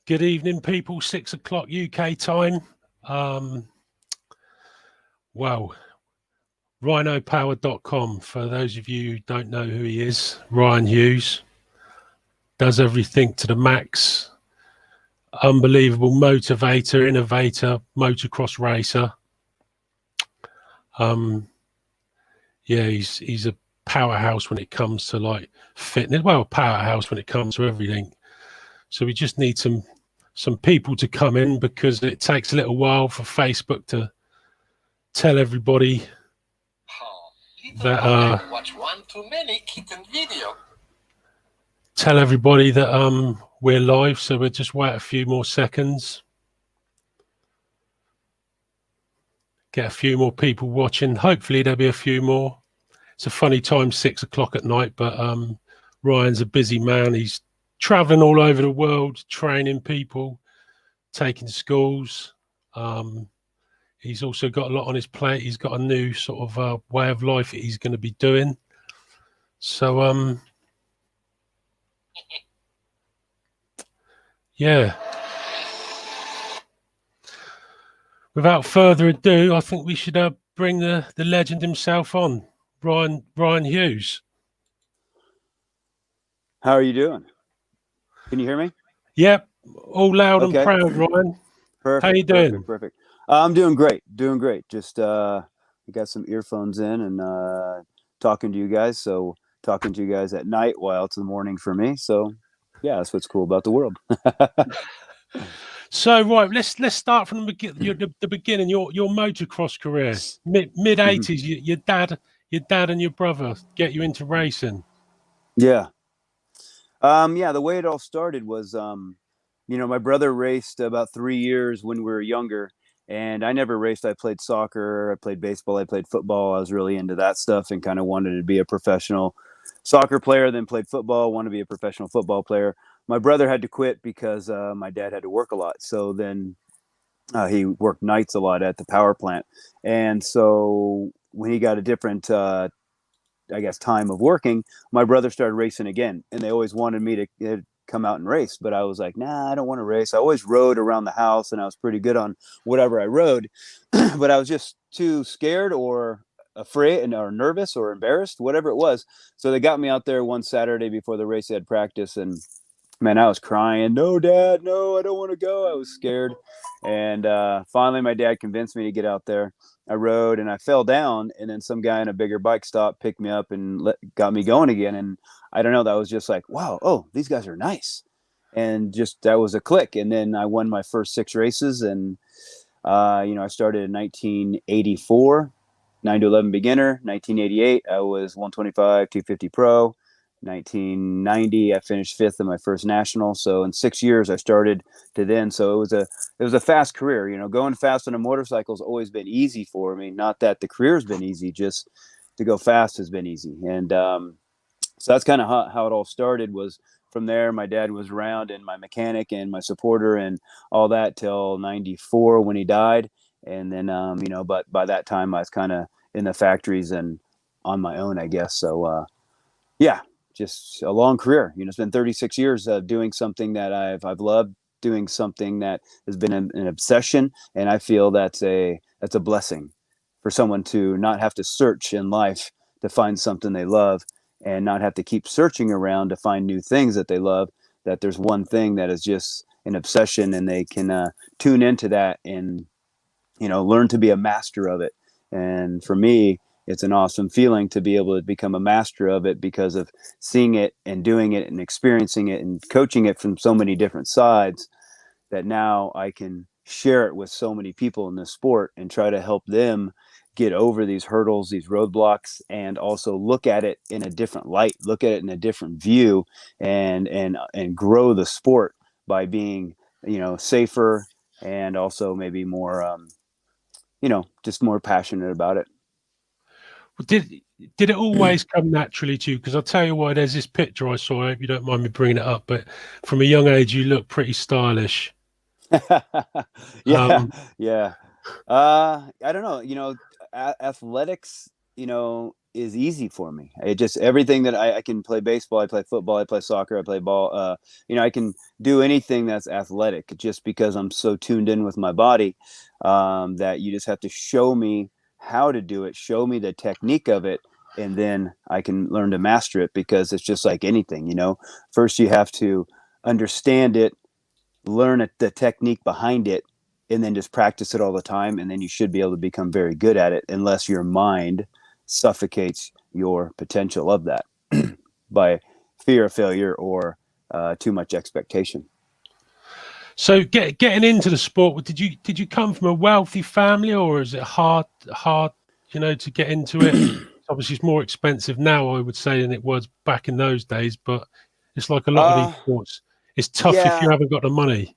Good evening, people. 6 o'clock UK time. Well, RynoPower.com. For those of you who don't know who he is, Ryan Hughes does everything to the max. Unbelievable motivator, innovator, motocross racer. Yeah, he's a powerhouse when it comes to like fitness. Well, powerhouse when it comes to everything. So we just need some people to come in, because it takes a little while for Facebook to tell everybody that we're live. So we'll just wait a few more seconds, get a few more people watching. Hopefully there'll be a few more. It's a funny time, 6 o'clock at night, but Ryan's a busy man. He's traveling all over the world, training people, taking schools. He's also got a lot on his plate. He's got a new sort of way of life that he's going to be doing. So, yeah. Without further ado, I think we should bring the legend himself on, Ryan Hughes. How are you doing? Can you hear me? Yep, all loud and proud, Ryan. Perfect. How you doing? Perfect. I'm doing great. Just got some earphones in and talking to you guys. So talking to you guys at night while it's in the morning for me. So yeah, that's what's cool about the world. So right, let's start from the beginning. Your motocross career, mid '80s. Your dad and your brother get you into racing. Yeah. The way it all started was, my brother raced about 3 years when we were younger, and I never raced. I played soccer, I played baseball, I played football. I was really into that stuff and kind of wanted to be a professional soccer player, then played football, wanted to be a professional football player. My brother had to quit because my dad had to work a lot. So then he worked nights a lot at the power plant. And so when he got a different time of working, my brother started racing again, and they always wanted me to come out and race, but I was like, nah, I don't want to race. I always rode around the house, and I was pretty good on whatever I rode, but I was just too scared or afraid or nervous or embarrassed, whatever it was. So they got me out there one Saturday before the race. They had practice, and man, I was crying. No, Dad, no, I don't want to go. I was scared. And finally, my dad convinced me to get out there. I rode and I fell down, and then some guy in a bigger bike stop picked me up and got me going again. And I don't know, that was just like, wow, oh, these guys are nice. And just that was a click. And then I won my first 6 races. And, I started in 1984, 9 to 11 beginner. 1988, I was 125, 250 pro. 1990, I finished 5th in my first national. So in 6 years, I started to then. So it was a fast career. Going fast on a motorcycle has always been easy for me. Not that the career's been easy, just to go fast has been easy. And so that's kind of how it all started. Was from there, my dad was around and my mechanic and my supporter and all that till 94 when he died. And then, but by that time I was kind of in the factories and on my own, I guess. So, yeah. Just a long career. It's been 36 years of doing something that I've loved, doing something that has been an obsession, and I feel that's a blessing for someone to not have to search in life to find something they love, and not have to keep searching around to find new things that they love. That there's one thing that is just an obsession, and they can tune into that and learn to be a master of it. And for me, it's an awesome feeling to be able to become a master of it because of seeing it and doing it and experiencing it and coaching it from so many different sides, that now I can share it with so many people in this sport and try to help them get over these hurdles, these roadblocks, and also look at it in a different light, look at it in a different view, and grow the sport by being, safer, and also maybe more, just more passionate about it. Did it always come naturally to you? Because I'll tell you why, there's this picture I saw. I hope you don't mind me bringing it up, but from a young age, you look pretty stylish. Yeah. I don't know, athletics, is easy for me. It just, everything that I can play baseball, I play football, I play soccer, I play ball. I can do anything that's athletic just because I'm so tuned in with my body, that you just have to show me how to do it, show me the technique of it, and then I can learn to master it, because it's just like anything, first you have to understand it, learn the technique behind it, and then just practice it all the time. And then you should be able to become very good at it, unless your mind suffocates your potential of that by fear of failure or too much expectation. So getting into the sport, did you come from a wealthy family, or is it hard, to get into it? Obviously, it's more expensive now, I would say, than it was back in those days. But it's like a lot of these sports. It's tough if you Yeah, haven't got the money.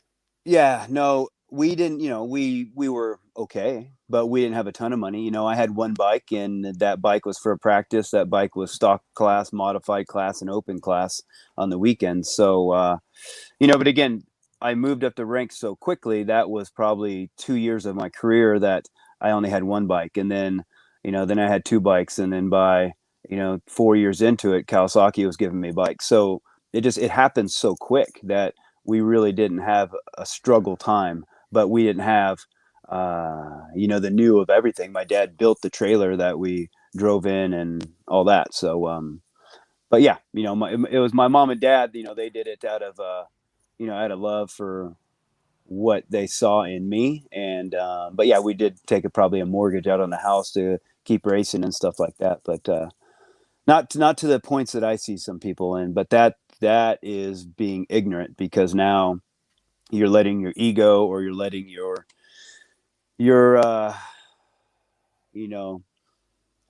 yeah, no, we didn't, we were okay, but we didn't have a ton of money. I had one bike, and that bike was for practice. That bike was stock class, modified class, and open class on the weekends. So, but again, I moved up the ranks so quickly. That was probably 2 years of my career that I only had one bike. And then, then I had two bikes. And then by, 4 years into it, Kawasaki was giving me bikes. So it happened so quick that we really didn't have a struggle time, but we didn't have, the new of everything. My dad built the trailer that we drove in and all that. So, but yeah, it was my mom and dad, they did it out of love for what they saw in me. And, but yeah, we did take probably a mortgage out on the house to keep racing and stuff like that. But, not to the points that I see some people in, but that is being ignorant, because now you're letting your ego, or you're letting your,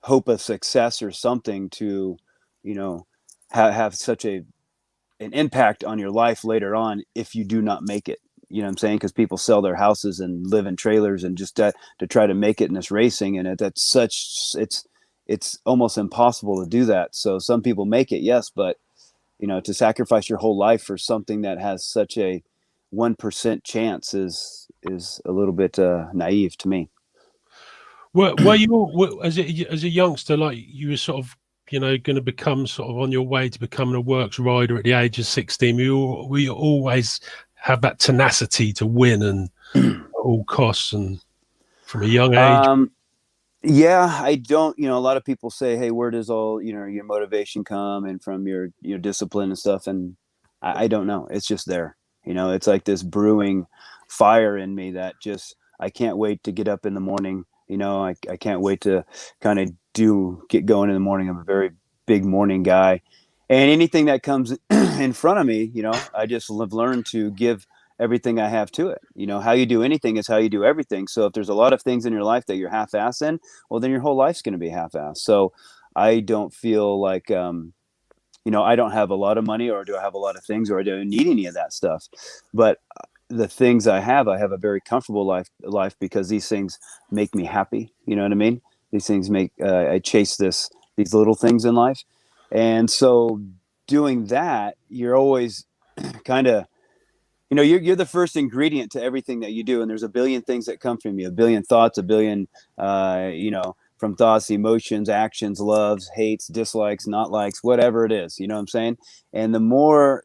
hope of success or something to, have such an impact on your life later on if you do not make it. You know what I'm saying? Because people sell their houses and live in trailers and just to try to make it in this racing, and it's almost impossible to do that. So some people make it, yes, but to sacrifice your whole life for something that has such a 1% chance is a little bit naive to me. Were as a youngster, like you were sort of, going to become sort of on your way to becoming a works rider at the age of 16? We always have that tenacity to win and at all costs, and from a young age. um, Yeah, I don't, a lot of people say, hey, where does all, your motivation come, and from your discipline and stuff. And I don't know. It's just there. It's like this brewing fire in me that just, I can't wait to get up in the morning. I can't wait to kind of get going in the morning. I'm a very big morning guy. And anything that comes in front of me, I just have learned to give everything I have to it. How you do anything is how you do everything. So if there's a lot of things in your life that you're half-ass in, well, then your whole life's going to be half-ass. So I don't feel like, I don't have a lot of money, or do I have a lot of things, or I don't need any of that stuff. But the things I have a very comfortable life, because these things make me happy. You know what I mean? These things make, I chase these little things in life. And so doing that, you're always kind of, you're the first ingredient to everything that you do. And there's a billion things that come from you, a billion thoughts, a billion, from thoughts, emotions, actions, loves, hates, dislikes, not likes, whatever it is, you know what I'm saying? And the more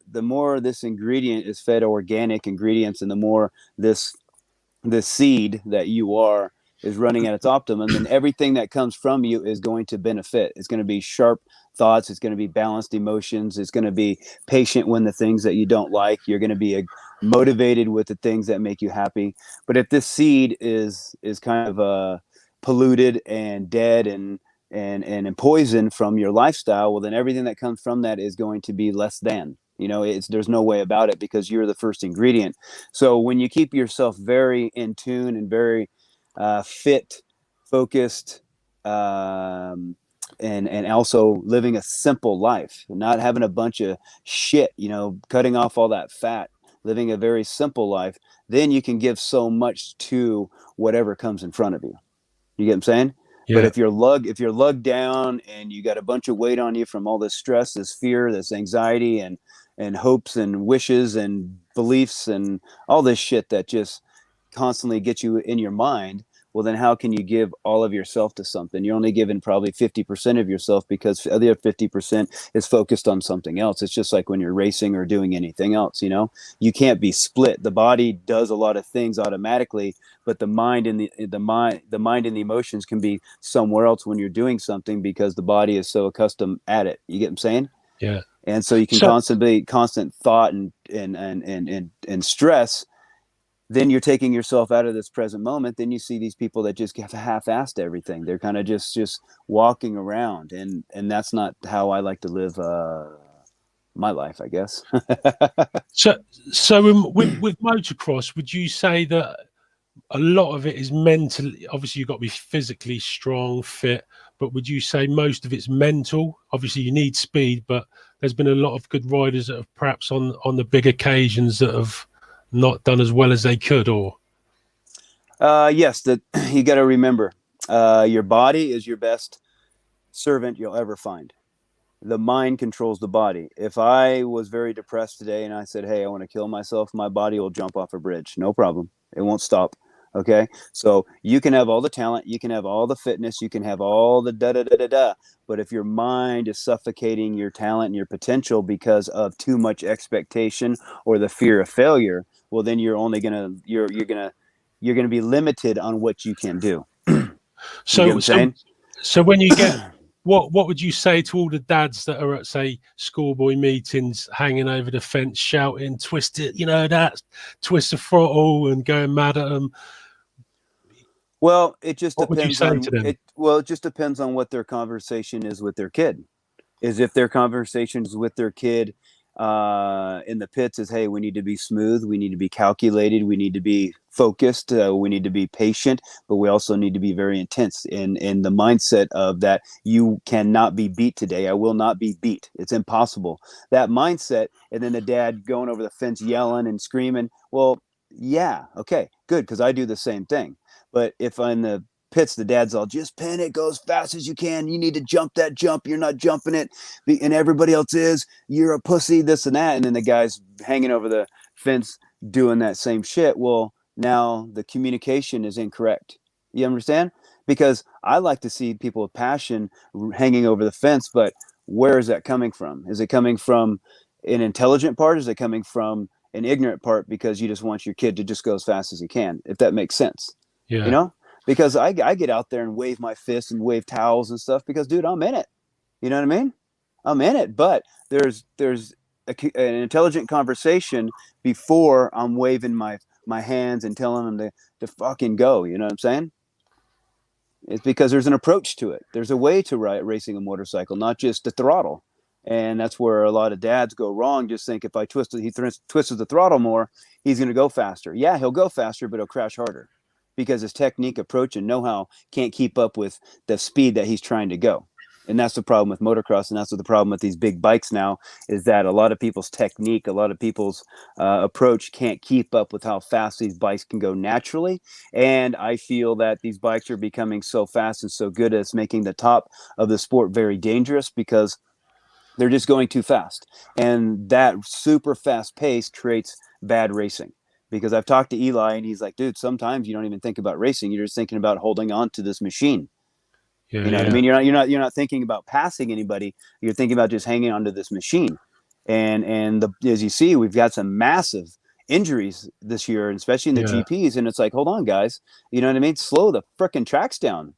this ingredient is fed organic ingredients, and the more the seed that you are is running at its optimum, then everything that comes from you is going to benefit. It's going to be sharp thoughts. It's going to be balanced emotions. It's going to be patient when the things that you don't like. You're going to be motivated with the things that make you happy. But if this seed is kind of polluted and dead and poisoned from your lifestyle, well, then everything that comes from that is going to be less than. There's no way about it, because you're the first ingredient. So when you keep yourself very in tune and very fit, focused, and also living a simple life, not having a bunch of shit, cutting off all that fat, living a very simple life, then you can give so much to whatever comes in front of you. You get what I'm saying? But Yeah. if you're lugged down and you got a bunch of weight on you from all this stress, this fear, this anxiety, and hopes and wishes and beliefs and all this shit that just constantly gets you in your mind, well, then how can you give all of yourself to something? You're only giving probably 50% of yourself, because the other 50% is focused on something else. It's just like when you're racing or doing anything else, you know, you can't be split. The body does a lot of things automatically, but the mind and the mind and the emotions can be somewhere else when you're doing something, because the body is so accustomed at it. You get what I'm saying? Yeah. And so you can So constant thought and stress. Then you're taking yourself out of this present moment. Then you see these people that just have half-assed everything. They're kind of just walking around, and that's not how I like to live my life, I guess. so with motocross, would you say that a lot of it is mentally? Obviously, you've got to be physically strong, fit, but would you say most of it's mental? Obviously, you need speed, but there's been a lot of good riders that have perhaps on the big occasions that have not done as well as they could, or Yes, that you got to remember, your body is your best servant you'll ever find. The mind controls the body. If I was very depressed today and I said, hey, I want to kill myself, my body will jump off a bridge. No problem. It won't stop. Okay. So you can have all the talent, you can have all the fitness, you can have all the da da da da da. But if your mind is suffocating your talent and your potential because of too much expectation or the fear of failure, well, then you're only you're gonna be limited on what you can do. You get what so I'm so saying? so when you get what would you say to all the dads that are at, say, schoolboy meetings, hanging over the fence, shouting, "Twist it," that twist the throttle, and going mad at them? Well, it just What would you depends say to on them? it. Well, it just depends on what their conversation is with their kid. Is if their conversations with their kid in the pits is, hey, we need to be smooth, we need to be calculated, we need to be focused, we need to be patient, but we also need to be very intense in the mindset of that you cannot be beat today. I will not be beat. It's impossible. That mindset, and then the dad going over the fence yelling and screaming. Well, yeah, okay, good, because I do the same thing. But if in the pits, the dad's all, just pin it, go as fast as you can. You need to jump that jump. You're not jumping it, and everybody else is. You're a pussy, this and that. And then the guy's hanging over the fence doing that same shit. Well, now the communication is incorrect. You understand? Because I like to see people with passion hanging over the fence, but where is that coming from? Is it coming from an intelligent part? Is it coming from an ignorant part because you just want your kid to just go as fast as he can, if that makes sense? You Yeah, know, because I get out there and wave my fists and wave towels and stuff because, dude, I'm in it. You know what I mean? I'm in it. But there's an intelligent conversation before I'm waving my hands and telling them to fucking go. You know what I'm saying? It's because there's an approach to it. There's a way to racing a motorcycle, not just the throttle. And that's where a lot of dads go wrong. Just think, if I twists the throttle more, he's going to go faster. Yeah, he'll go faster, but he'll crash harder because his technique, approach, and know-how can't keep up with the speed that he's trying to go. And that's the problem with motocross, and that's what the problem with these big bikes now is, that a lot of people's technique, a lot of people's approach can't keep up with how fast these bikes can go naturally. And I feel that these bikes are becoming so fast and so good, it's making the top of the sport very dangerous because they're just going too fast. And that super fast pace creates bad racing. Because I've talked to Eli and he's like, dude, sometimes you don't even think about racing. You're just thinking about holding on to this machine. yeah, You know what I yeah, mean? You're not thinking about passing anybody. You're thinking about just hanging onto this machine. And as you see, we've got some massive injuries this year, especially in the yeah. GPs. And it's like, hold on, guys. You know what I mean? Slow the freaking tracks down.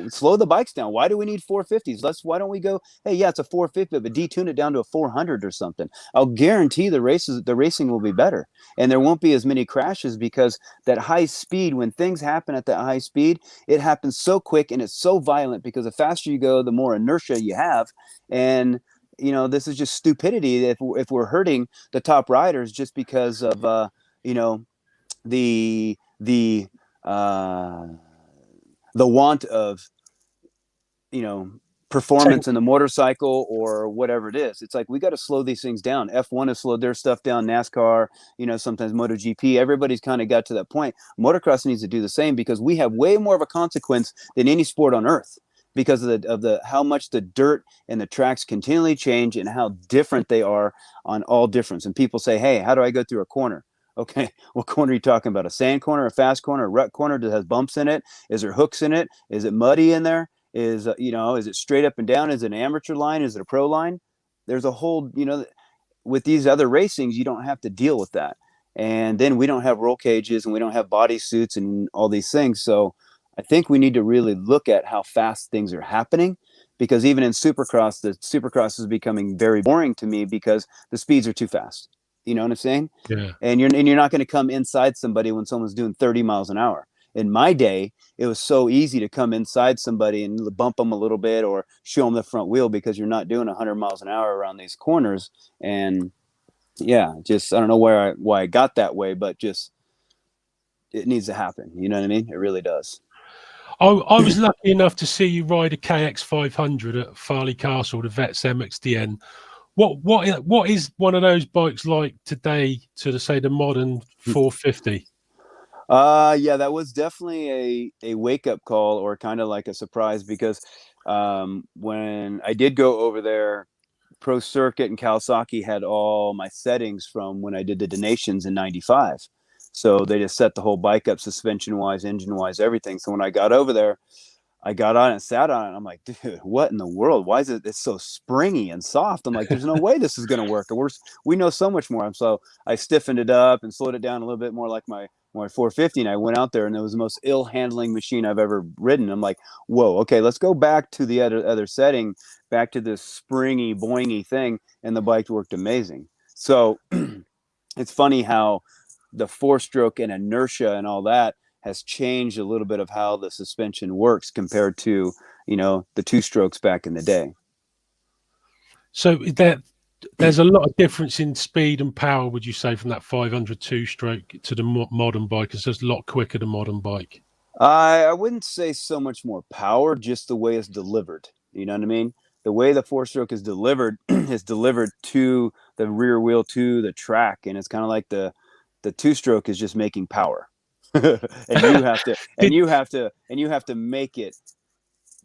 Slow the bikes down. Why do we need 450s? Why don't we go, hey, yeah, it's a 450, but detune it down to a 400 or something. I'll guarantee the racing will be better. And there won't be as many crashes because that high speed, when things happen at that high speed, it happens so quick and it's so violent because the faster you go, the more inertia you have. And this is just stupidity if we're hurting the top riders just because of you know the the uh, the want of you know Take, performance in the motorcycle or whatever it is. It's like we got to slow these things down. F1 has slowed their stuff down. NASCAR, sometimes MotoGP. Everybody's kind of got to that point. Motocross needs to do the same because we have way more of a consequence than any sport on earth because of the how much the dirt and the tracks continually change and how different they are on all difference. And people say, hey, how do I go through a corner? Okay, what corner are you talking about? A sand corner, a fast corner, a rut corner that has bumps in it? Is there hooks in it? Is it muddy in there? Is is it straight up and down? Is it an amateur line? Is it a pro line? There's a whole, with these other racings, you don't have to deal with that. And then we don't have roll cages and we don't have body suits and all these things. So I think we need to really look at how fast things are happening, because even in Supercross, the Supercross is becoming very boring to me because the speeds are too fast. You know what I'm saying? Yeah. And you're not going to come inside somebody when someone's doing 30 miles an hour. In my day, it was so easy to come inside somebody and bump them a little bit or show them the front wheel because you're not doing 100 miles an hour around these corners. And yeah, just I don't know why I got that way, but just it needs to happen. You know what I mean? It really does. I was lucky enough to see you ride a KX 500 at Farley Castle, the Vets MXDN. What is one of those bikes like today to say the modern 450? Yeah, that was definitely a wake up call, or kind of like a surprise, because when I did go over there, Pro Circuit and Kawasaki had all my settings from when I did the donations in '95. So they just set the whole bike up, suspension wise, engine wise, everything. So when I got over there, I got on it and sat on it. I'm like, dude, what in the world? Why is it? It's so springy and soft. I'm like, there's no way this is going to work. We know so much more. So I stiffened it up and slowed it down a little bit more like my 450. And I went out there, and it was the most ill handling machine I've ever ridden. I'm like, whoa, okay, let's go back to the other setting, back to this springy, boingy thing. And the bike worked amazing. So it's funny how the four stroke and inertia and all that has changed a little bit of how the suspension works compared to, the two strokes back in the day. So there's a lot of difference in speed and power, would you say, from that 500 two-stroke to the modern bike? Because it's a lot quicker, the modern bike. I wouldn't say so much more power, just the way it's delivered. You know what I mean? The way the four stroke is delivered is delivered to the rear wheel, to the track, and it's kind of like the two stroke is just making power. And you have to and Did you have to and you have to make it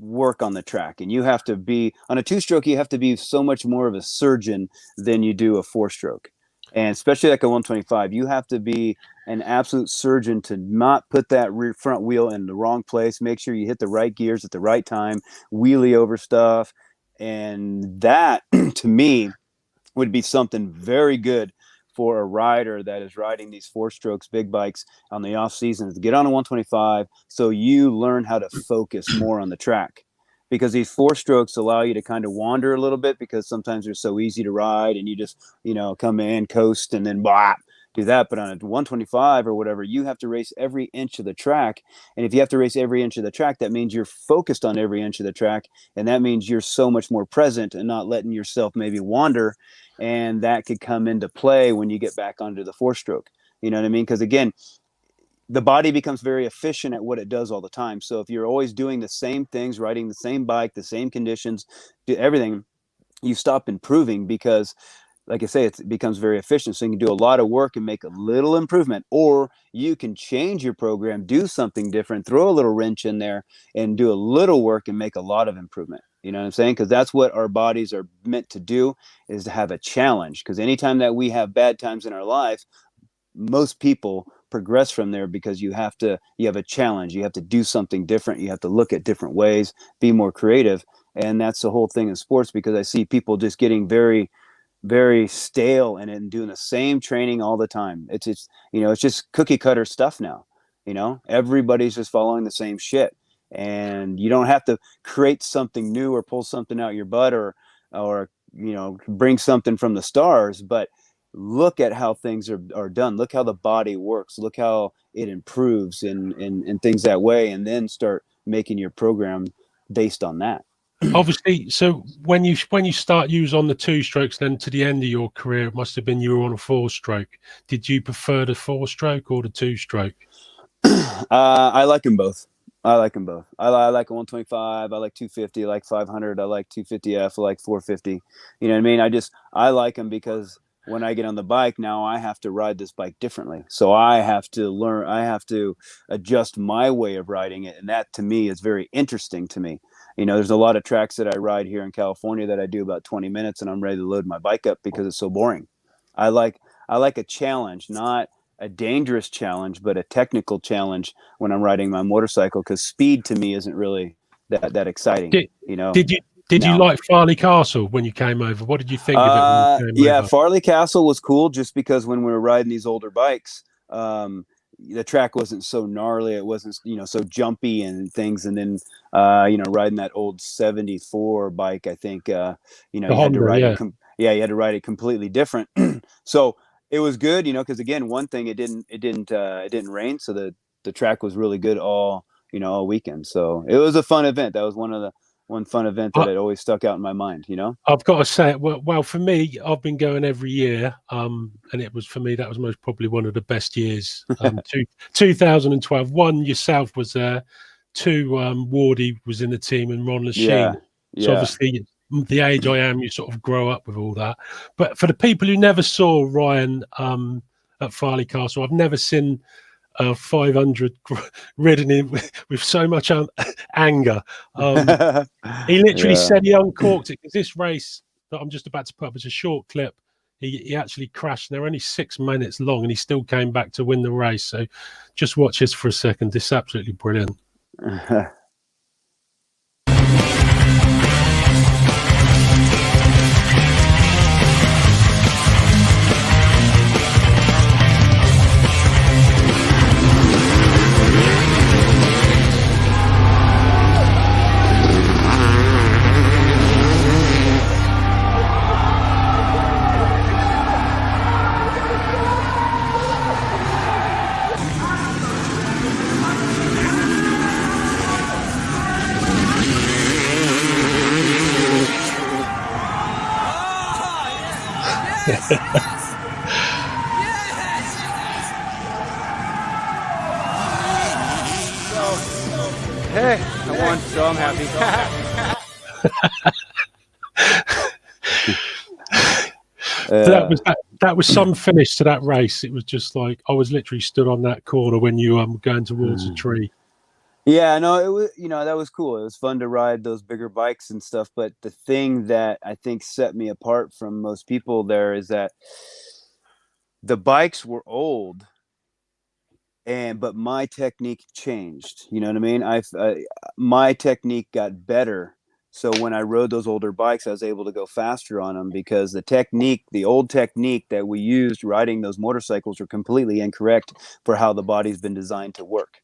work on the track. And you have to be on a two stroke, you have to be so much more of a surgeon than you do a four stroke. And especially like a 125, you have to be an absolute surgeon to not put that rear front wheel in the wrong place. Make sure you hit the right gears at the right time, wheelie over stuff. And that to me would be something very good for a rider that is riding these four strokes big bikes on the off season, to get on a 125 so you learn how to focus more on the track, because these four strokes allow you to kind of wander a little bit, because sometimes they're so easy to ride and you just come in, coast, and then blah, do that. But on a 125 or whatever, you have to race every inch of the track. And if you have to race every inch of the track, that means you're focused on every inch of the track, and that means you're so much more present and not letting yourself maybe wander. And that could come into play when you get back onto the four stroke. You know what I mean? Because again, the body becomes very efficient at what it does all the time. So if you're always doing the same things, riding the same bike, the same conditions, do everything, you stop improving, because like I say, it becomes very efficient. So you can do a lot of work and make a little improvement, or you can change your program, do something different, throw a little wrench in there and do a little work and make a lot of improvement. You know what I'm saying? Because that's what our bodies are meant to do, is to have a challenge. Because anytime that we have bad times in our life, most people progress from there, because you have a challenge. You have to do something different. You have to look at different ways, be more creative. And that's the whole thing in sports, because I see people just getting very, very stale and doing the same training all the time. It's just cookie cutter stuff now. Everybody's just following the same shit, and you don't have to create something new or pull something out your butt, or bring something from the stars. But look at how things are done. Look how the body works. Look how it improves and things that way, and then start making your program based on that. Obviously, so when you start use on the two strokes, then to the end of your career, it must have been you were on a four stroke. Did you prefer the four stroke or the two stroke? I like them both. I like them both. I like a 125. I like 250. I like 500. I like 250F. I like 450. You know what I mean? I like them because when I get on the bike now, I have to ride this bike differently. So I have to learn. I have to adjust my way of riding it, and that to me is very interesting to me. There's a lot of tracks that I ride here in California that I do about 20 minutes, and I'm ready to load my bike up because it's so boring. I like I like a challenge, not a dangerous challenge, but a technical challenge when I'm riding my motorcycle, because speed to me isn't really that exciting, Did, you know. did you No. like Farley Castle when you came over? What did you think of it when you came Yeah, over? Farley Castle was cool just because when we were riding these older bikes, the track wasn't so gnarly. It wasn't, so jumpy and things. And then, riding that old 74 bike, I think, The you had to Honda, ride it. yeah. You had to ride it completely different. So it was good, because again, one thing, it didn't rain. So the track was really good all weekend. So it was a fun event. That was one fun event that I, had always stuck out in my mind. I've got to say, well, for me, I've been going every year, and it was for me that was most probably one of the best years. 2012. One, yourself was there. Two, Wardy was in the team, and Ron Yeah. Lachine. So Yeah. obviously, the age I am, you sort of grow up with all that. But for the people who never saw Ryan at Farley Castle, I've never seen 500 ridden in with so much anger. He literally Yeah. said he uncorked it, because this race that I'm just about to put up is a short clip. He actually crashed. They're only 6 minutes long, and he still came back to win the race. So just watch this for a second. This is absolutely brilliant. Hey, I won, so I'm happy. That was some finish to that race. It was just like I was literally stood on that corner when you going towards the tree. Yeah, no, it was, that was cool. It was fun to ride those bigger bikes and stuff. But the thing that I think set me apart from most people there is that the bikes were old, but my technique changed. You know what I mean? My technique got better. So when I rode those older bikes, I was able to go faster on them, because the old technique that we used riding those motorcycles were completely incorrect for how the body's been designed to work.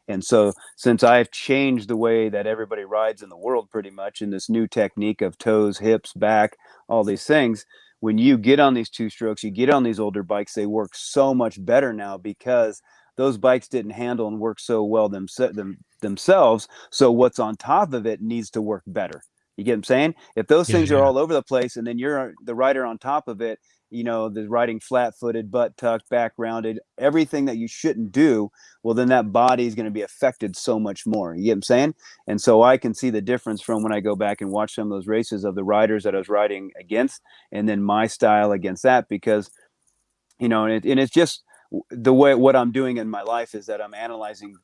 And so since I've changed the way that everybody rides in the world pretty much in this new technique of toes, hips, back, all these things, when you get on these two strokes, you get on these older bikes, they work so much better now, because those bikes didn't handle and work so well themselves. So what's on top of it needs to work better. You get what I'm saying? If those Yeah, things are yeah. all over the place, and then you're the rider on top of it, the riding flat-footed, butt tucked, back rounded, everything that you shouldn't do, well, then that body is going to be affected so much more. You get what I'm saying? And so I can see the difference from when I go back and watch some of those races of the riders that I was riding against, and then my style against that, because and it's just the way what I'm doing in my life is that I'm analyzing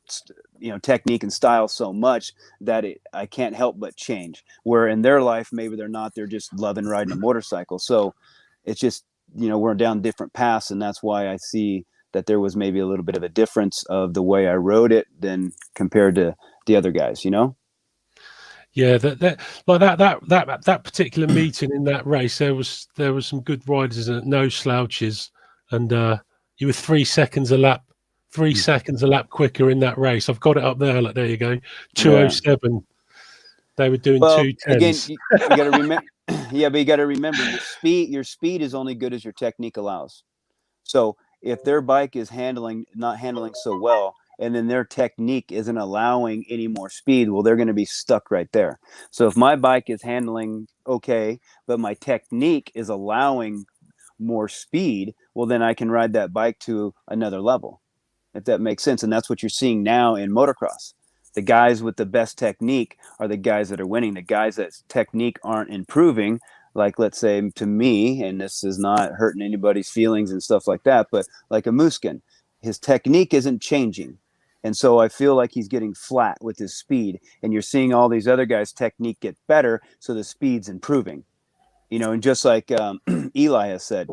technique and style so much that I can't help but change, where in their life maybe they're just loving riding a motorcycle. So it's just we're down different paths, and that's why I see that there was maybe a little bit of a difference of the way I rode it than compared to the other guys. Yeah, that particular meeting in that race, there was some good riders and no slouches, and you were 3 seconds a lap, 3 seconds a lap quicker in that race. I've got it up there. Like, there you go, Yeah. 2:07. They were doing Well, again, 2:10s. you got to remember. Yeah, but you got to remember your speed is only good as your technique allows. So if their bike is not handling so well, and then their technique isn't allowing any more speed, well, they're going to be stuck right there. So if my bike is handling okay, but my technique is allowing more speed, well, then I can ride that bike to another level, if that makes sense. And that's what you're seeing now in motocross. The guys with the best technique are the guys that are winning. The guys that technique aren't improving, like let's say to me, and this is not hurting anybody's feelings and stuff like that, but like a Muskin, his technique isn't changing. And so I feel like he's getting flat with his speed. And you're seeing all these other guys' technique get better, so the speed's improving. And just like Eli has said,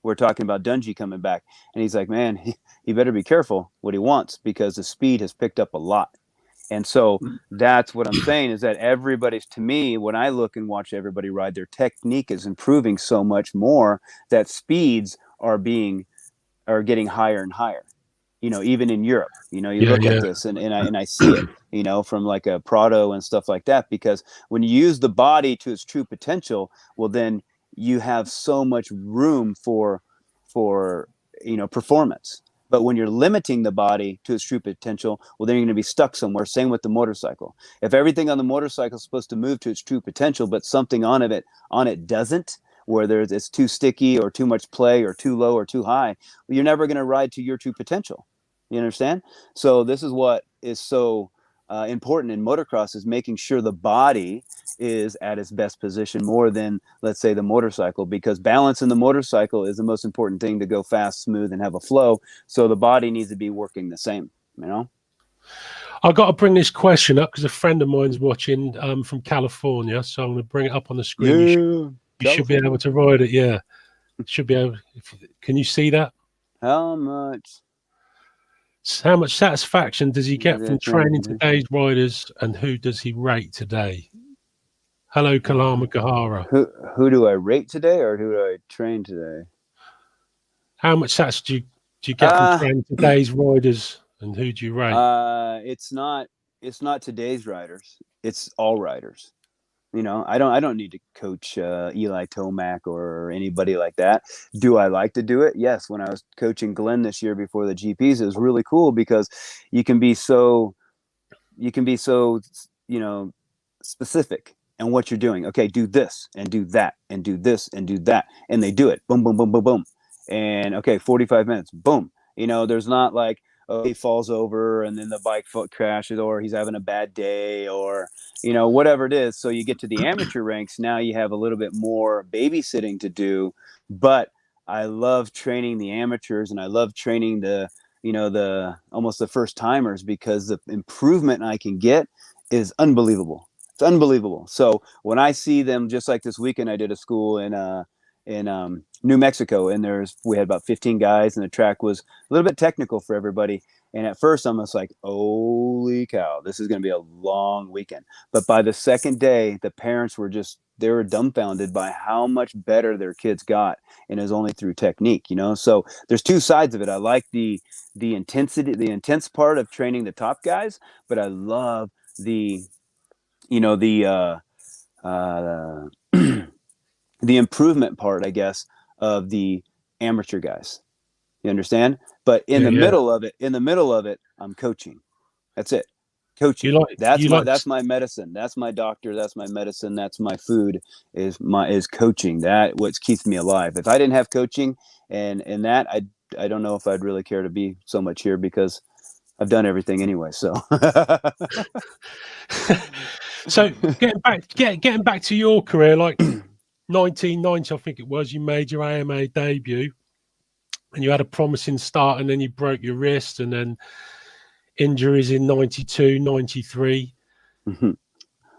we're talking about Dungy coming back, and he's like, man, he better be careful what he wants because the speed has picked up a lot. And so that's what I'm saying is that everybody's, to me, when I look and watch everybody ride, their technique is improving so much more that speeds are getting higher and higher. Even in Europe, you Yeah, look at yeah. this and I see it, from like a Prado and stuff like that, because when you use the body to its true potential, well, then you have so much room for performance. But when you're limiting the body to its true potential, well, then you're going to be stuck somewhere. Same with the motorcycle. If everything on the motorcycle is supposed to move to its true potential, but something on it doesn't, where it's too sticky or too much play or too low or too high, well, you're never going to ride to your true potential. You understand? So this is what is so important in motocross, is making sure the body is at its best position more than, let's say, the motorcycle, because balance in the motorcycle is the most important thing to go fast, smooth, and have a flow. So the body needs to be working the same, I got to bring this question up because a friend of mine's watching from California, so I'm going to bring it up on the screen. Yeah, You should be able to ride it. Yeah, should be able. Can you see that? How much satisfaction does he get from training today's riders, and who does he rate today? Hello, Kalama Gahara. Who do I rate today, or who do I train today? How much satisfaction do you get from training today's riders, and who do you rate? It's not today's riders. It's all riders. I don't need to coach Eli Tomac or anybody like that. Do I like to do it? Yes. When I was coaching Glenn this year before the GPs, it was really cool because you can be so specific in what you're doing. Okay, do this and do that and do this and do that, and they do it. Boom, boom, boom, boom, boom, and okay, 45 minutes. Boom. There's not like, oh, he falls over and then the bike foot crashes, or he's having a bad day, or whatever it is. So you get to the amateur ranks, now you have a little bit more babysitting to do. But I love training the amateurs, and I love training the almost the first timers, because the improvement I can get is unbelievable. It's unbelievable. So when I see them, just like this weekend, I did a school in New Mexico, and we had about 15 guys, and the track was a little bit technical for everybody. And at first I'm just like, holy cow, this is going to be a long weekend. But by the second day, the parents they were dumbfounded by how much better their kids got, and it was only through technique, So there's two sides of it. I like the intensity, the intense part of training the top guys, but I love the the improvement part, I guess, of the amateur guys. You understand? But in the middle of it, I'm coaching. That's it. Coaching. That's my medicine. That's my doctor. That's my medicine. That's my food. Is coaching. That what keeps me alive. If I didn't have coaching and that, I don't know if I'd really care to be so much here, because I've done everything anyway. So. So getting back to your career, like 1990, I think it was, you made your AMA debut, and you had a promising start, and then you broke your wrist, and then injuries in 92, 93.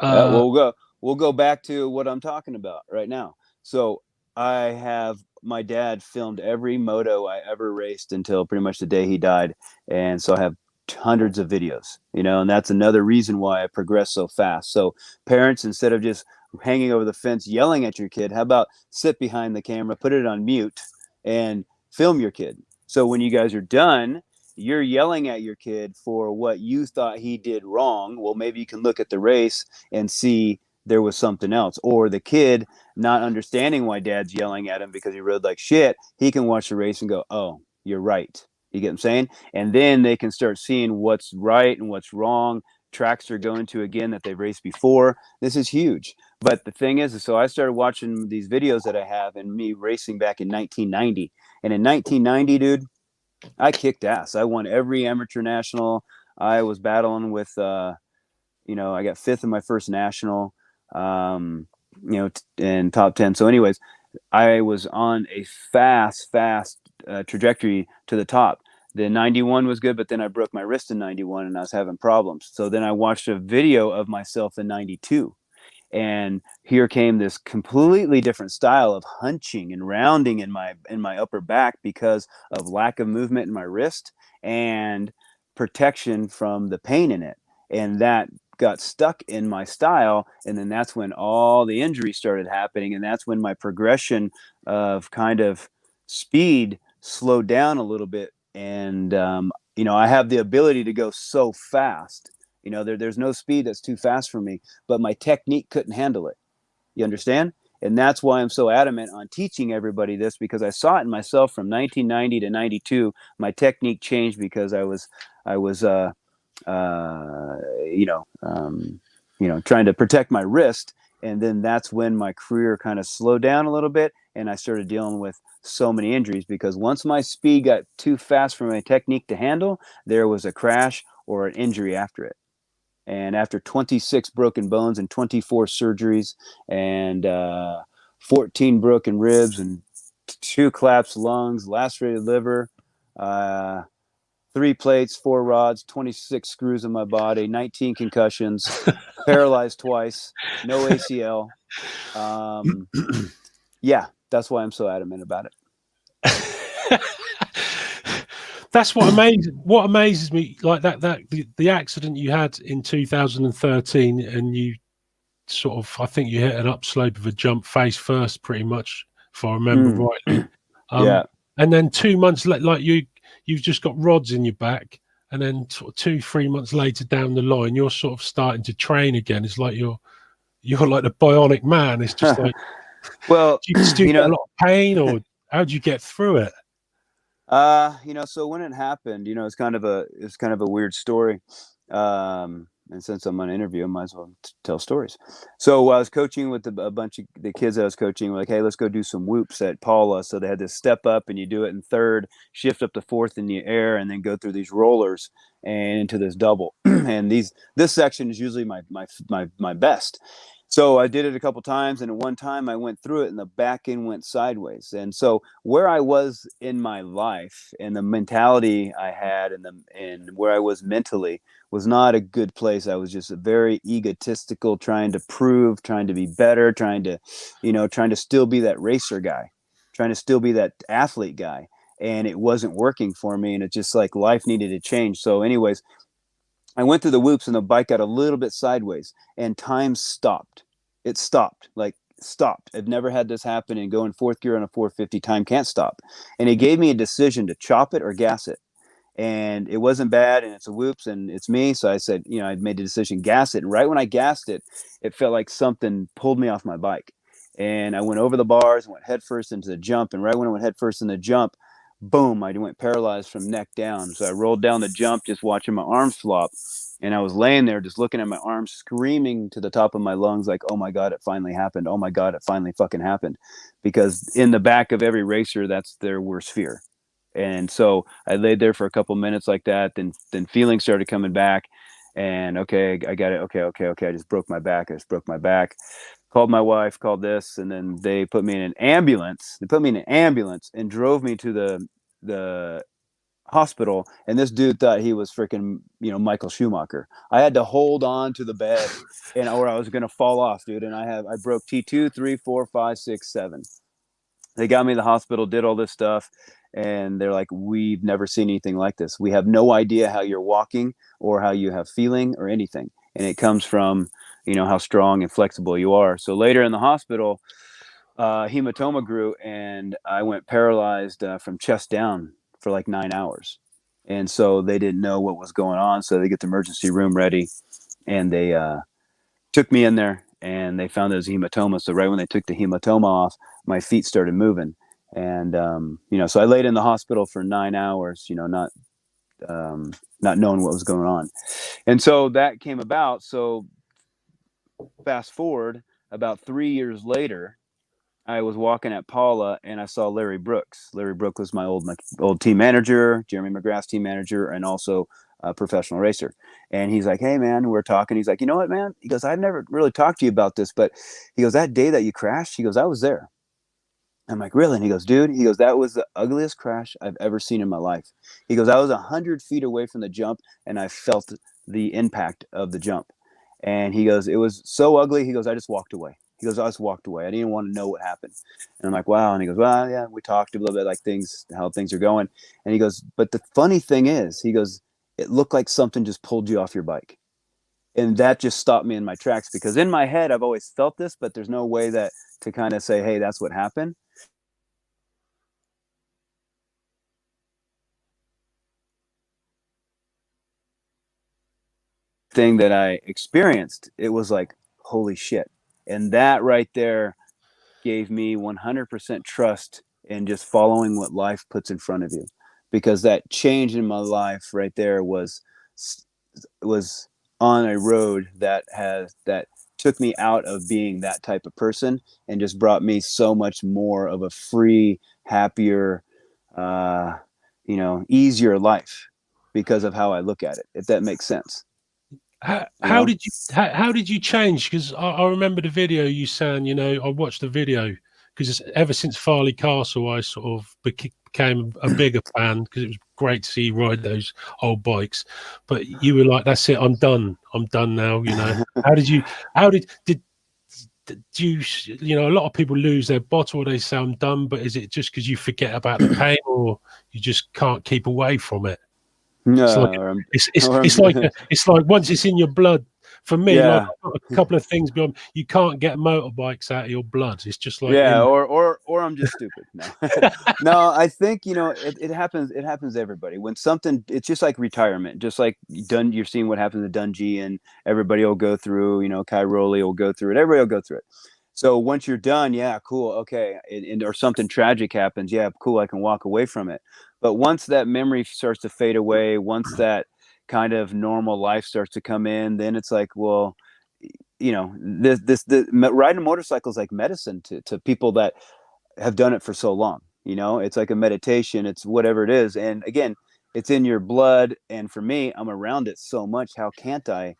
We'll go back to what I'm talking about right now. So my dad filmed every moto I ever raced until pretty much the day he died. And so I have hundreds of videos, and that's another reason why I progressed so fast. So parents, instead of just hanging over the fence yelling at your kid, how about sit behind the camera, put it on mute, and film your kid. So when you guys are done, you're yelling at your kid for what you thought he did wrong. Well, maybe you can look at the race and see there was something else. Or the kid not understanding why dad's yelling at him because he rode like shit, he can watch the race and go, oh, you're right. You get what I'm saying? And then they can start seeing what's right and what's wrong. Tracks they're going to again that they've raced before. This is huge. But the thing is, so I started watching these videos that I have and me racing back in 1990. And in 1990, dude, I kicked ass. I won every amateur national. I was battling with, I got fifth in my first national, in top 10. So anyways, I was on a fast trajectory to the top. The 91 was good, but then I broke my wrist in 91 and I was having problems. So then I watched a video of myself in 92. And here came this completely different style of hunching and rounding in my upper back because of lack of movement in my wrist and protection from the pain in it. And that got stuck in my style. And then that's when all the injuries started happening. And that's when my progression of kind of speed slowed down a little bit. And, I have the ability to go so fast. There's no speed that's too fast for me, but my technique couldn't handle it. You understand? And that's why I'm so adamant on teaching everybody this, because I saw it in myself from 1990 to 92. My technique changed because I was uh, trying to protect my wrist. And then that's when my career kind of slowed down a little bit. And I started dealing with so many injuries because once my speed got too fast for my technique to handle, there was a crash or an injury after it. And after 26 broken bones and 24 surgeries and 14 broken ribs and 2 collapsed lungs, lacerated liver, 3 plates, 4 rods, 26 screws in my body, 19 concussions, paralyzed twice, no ACL. Yeah, that's why I'm so adamant about it. That's what amazes me, like the accident you had in 2013, and you sort of, I think you hit an upslope of a jump face first, pretty much, if I remember rightly. Yeah. And then 2 months later, like you've just got rods in your back, and then 2-3 months later down the line, you're sort of starting to train again. It's like you're like the bionic man. It's just like, well, do you still get a lot of pain, or how do you get through it? So when it happened, it's kind of a weird story. And since I'm on an interview, I might as well tell stories. So I was coaching with a bunch of the kids I was coaching. We're like, hey, let's go do some whoops at Paula. So they had this step up, and you do it in third, shift up to fourth in the air, and then go through these rollers and into this double. And this section is usually my best. So I did it a couple times, and at one time I went through it and the back end went sideways. And so where I was in my life and the mentality I had and where I was mentally was not a good place. I was just very egotistical, trying to prove, trying to be better, trying to still be that racer guy, trying to still be that athlete guy. And it wasn't working for me. And it just like life needed to change. So anyways, I went through the whoops and the bike got a little bit sideways and time stopped. It stopped, stopped. I've never had this happen, and going fourth gear on a 450, time can't stop. And it gave me a decision to chop it or gas it. And it wasn't bad, and it's a whoops, and it's me. So I said, I made the decision, gas it. And right when I gassed it, it felt like something pulled me off my bike. And I went over the bars and went headfirst into the jump. And right when I went headfirst in the jump, boom, I went paralyzed from neck down. So I rolled down the jump just watching my arms flop. And I was laying there just looking at my arms, screaming to the top of my lungs, like, oh my God, it finally happened. Oh my God, it finally fucking happened. Because in the back of every racer, that's their worst fear. And so I laid there for a couple minutes like that. Then feelings started coming back. And okay, I got it. Okay. I just broke my back. Called my wife, called this, and then they put me in an ambulance. They put me in an ambulance and drove me to the hospital. And this dude thought he was freaking, Michael Schumacher. I had to hold on to the bed, or I was gonna fall off, dude. And I broke T2, 3, 4, 5, 6, 7. They got me to the hospital, did all this stuff, and they're like, we've never seen anything like this. We have no idea how you're walking or how you have feeling or anything. And it comes from, how strong and flexible you are. So later in the hospital, hematoma grew, and I went paralyzed from chest down for like 9 hours. And so they didn't know what was going on. So they get the emergency room ready, and they took me in there, and they found there was a hematoma. So right when they took the hematoma off, my feet started moving. And, so I laid in the hospital for 9 hours, not knowing what was going on. And so that came about. So fast forward about 3 years later, I was walking at Paula, and I saw Larry Brooks. Larry Brooks was my old team manager, Jeremy McGrath's team manager, and also a professional racer. And he's like, hey, man, we're talking. He's like, you know what, man? He goes, I've never really talked to you about this, but he goes, that day that you crashed, he goes, I was there. I'm like, really? And he goes, dude, that was the ugliest crash I've ever seen in my life. He goes, I was 100 feet away from the jump, and I felt the impact of the jump. And he goes, it was so ugly. He goes, I just walked away. He goes, I just walked away. I didn't even want to know what happened. And I'm like, wow. And he goes, well, yeah, we talked a little bit like how things are going. And he goes, but the funny thing is, he goes, it looked like something just pulled you off your bike. And that just stopped me in my tracks, because in my head, I've always felt this, but there's no way that to kind of say, hey, that's what happened. Thing that I experienced, it was like, holy shit. And that right there gave me 100% trust in just following what life puts in front of you, because that change in my life right there was on a road that took me out of being that type of person and just brought me so much more of a free, happier, uh, easier life because of how I look at it, if that makes sense. How did you how did you change? Because I remember the video you saying, I watched the video because ever since Farley Castle, I sort of became a bigger fan, because it was great to see you ride those old bikes. But you were like, "That's it, I'm done. I'm done now." How did you? How did you? A lot of people lose their bottle. They say, "I'm done," but is it just because you forget about the pain, or you just can't keep away from it? It's like No, it's like once it's in your blood. For me, like yeah, I've got a couple of things beyond. You can't get motorbikes out of your blood. It's just like yeah, in. or I'm just stupid. No, no, I think it happens. It happens to everybody when something. It's just like retirement, just like you're seeing what happens to Dungy, and everybody will go through. Cairoli will go through it. Everybody will go through it. So once you're done, yeah, cool, okay, or something tragic happens, yeah, cool, I can walk away from it. But once that memory starts to fade away, once that kind of normal life starts to come in, then it's like, well, riding a motorcycle is like medicine to people that have done it for so long. It's like a meditation, it's whatever it is. And again, it's in your blood. And for me, I'm around it so much. How can't I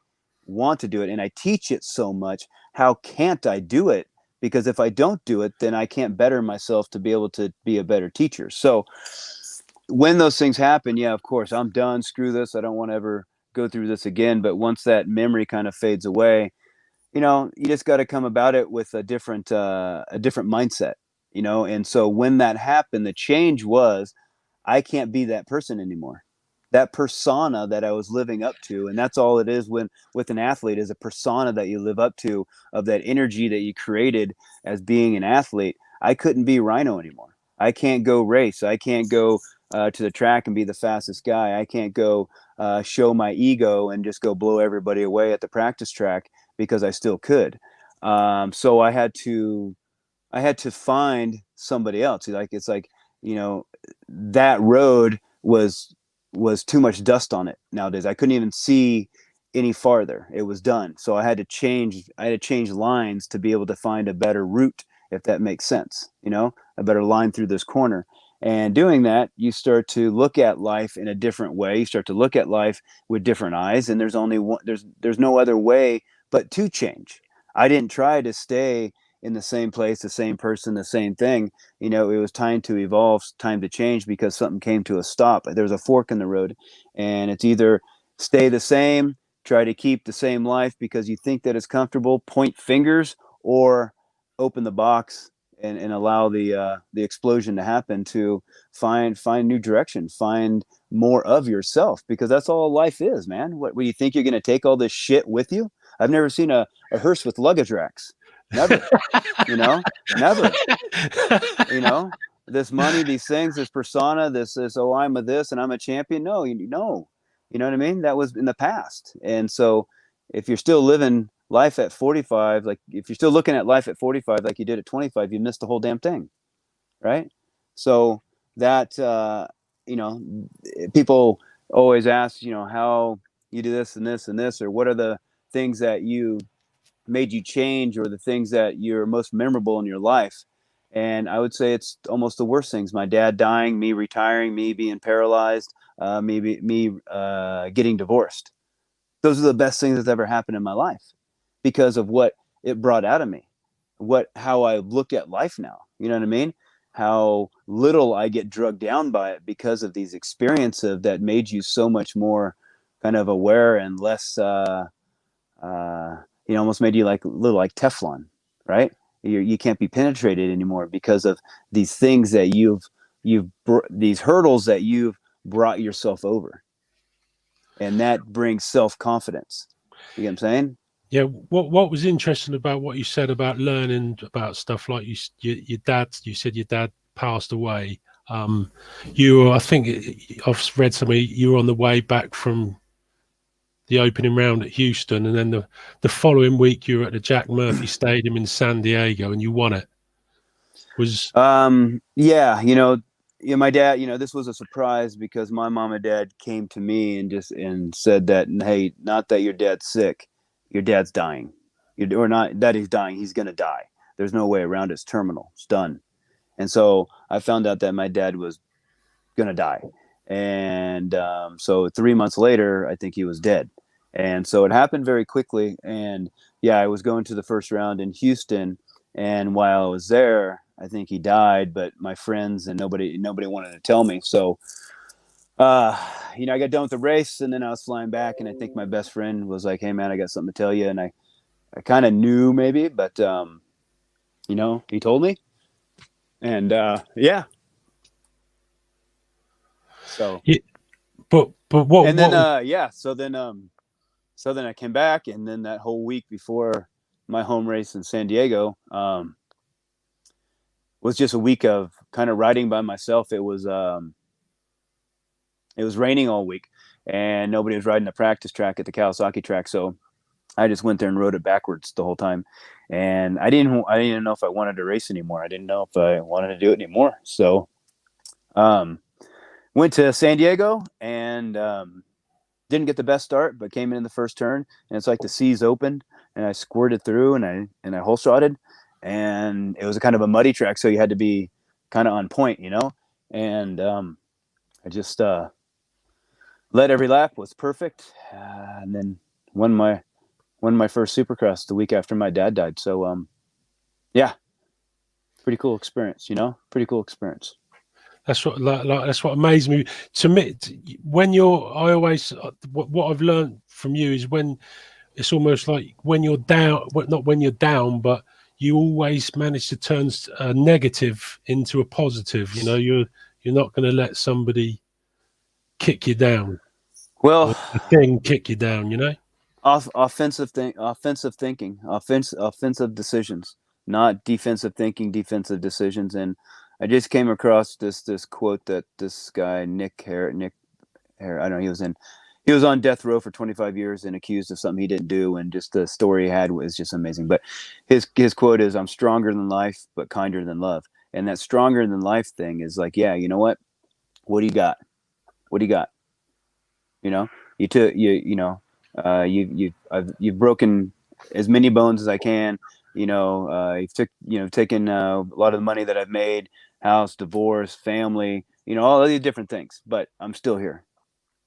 want to do it? And I teach it so much. How can't I do it? Because if I don't do it, then I can't better myself to be able to be a better teacher. So when those things happen, yeah, of course, I'm done. Screw this. I don't want to ever go through this again. But once that memory kind of fades away, you just got to come about it with a different mindset. And so when that happened, the change was, I can't be that person anymore. That persona that I was living up to, and that's all it is when with an athlete, is a persona that you live up to, of that energy that you created as being an athlete. I couldn't be Ryno anymore. I can't go race. I can't go to the track and be the fastest guy. I can't go show my ego and just go blow everybody away at the practice track, because I still could. So I had to find somebody else. It's like, that road was too much dust on it nowadays. I couldn't even see any farther. It was done. So I had to change lines to be able to find a better route, if that makes sense, a better line through this corner. And doing that, you start to look at life in a different way. You start to look at life with different eyes, and there's only one, there's no other way but to change. I didn't try to stay in the same place, the same person, the same thing. It was time to evolve, time to change, because something came to a stop. There's a fork in the road, and it's either stay the same, try to keep the same life because you think that it's comfortable, point fingers, or open the box and allow the explosion to happen, to find new direction, find more of yourself, because that's all life is, man. What do you think, you're going to take all this shit with you? I've never seen a hearse with luggage racks. Never. Never. This money, these things, this persona, this, oh, I'm a this and I'm a champion. No, you know what I mean? That was in the past. And so if you're still living life at 45, like if you're still looking at life at 45 like you did at 25, you missed the whole damn thing, right? So that people always ask, how you do this and this and this, or what are the things that you made you change, or the things that you're most memorable in your life. And I would say it's almost the worst things: my dad dying, me retiring, me being paralyzed, me getting divorced. Those are the best things that's ever happened in my life, because of what it brought out of me, how I look at life now. You know what I mean? How little I get drugged down by it because of these experiences that made you so much more kind of aware and less almost made you like a little like Teflon, right? You can't be penetrated anymore because of these things that these hurdles that you've brought yourself over, and that brings self-confidence. You get what I'm saying? Yeah, what was interesting about what you said about learning about stuff like your dad, you said your dad passed away. Um, you were, I think I've read somewhere you were on the way back from the opening round at Houston, and then the following week you were at the Jack Murphy Stadium in San Diego, and you won it. Was Yeah, my dad, this was a surprise because my mom and dad came to me and said that, hey, not that your dad's sick, your dad's dying. Or not that he's dying, he's going to die. There's no way around it. It's terminal. It's done. And so I found out that my dad was going to die. And so 3 months later, I think he was dead. And so it happened very quickly. And yeah, I was going to the first round in Houston. And while I was there, I think he died, but my friends and nobody wanted to tell me. So, I got done with the race and then I was flying back. And I think my best friend was like, hey, man, I got something to tell you. And I kind of knew maybe, but, he told me. And yeah. So, yeah, but what and then, what yeah. So then I came back, and then that whole week before my home race in San Diego was just a week of kind of riding by myself. It was raining all week, and nobody was riding the practice track at the Kawasaki track, so I just went there and rode it backwards the whole time. And I didn't know if I wanted to race anymore. I didn't know if I wanted to do it anymore. So, um, went to San Diego and didn't get the best start, but came in the first turn, and it's like the seas opened, and I squirted through, and I hole shotted, and it was a kind of a muddy track, so you had to be kind of on point, and I just led every lap, was perfect, and then won my first Supercross the week after my dad died. So yeah, pretty cool experience, pretty cool experience. That's that's what amazed me. To me, when you're, I always what I've learned from you is when it's almost like when you're down, well, not when you're down, but you always manage to turn a negative into a positive. You're not going to let somebody kick you down Well, or the thing kick you down. offensive thinking, offensive decisions, not defensive thinking, defensive decisions. And I just came across this quote that this guy Nick Hare, I don't know, he was on death row for 25 years and accused of something he didn't do, and just the story he had was just amazing. But his quote is, "I'm stronger than life, but kinder than love." And that stronger than life thing is like, yeah, you know what? What do you got? What do you got? You know, you took you've broken as many bones as I can. You've taken a lot of the money that I've made, house, divorce, family, all of these different things. But I'm still here,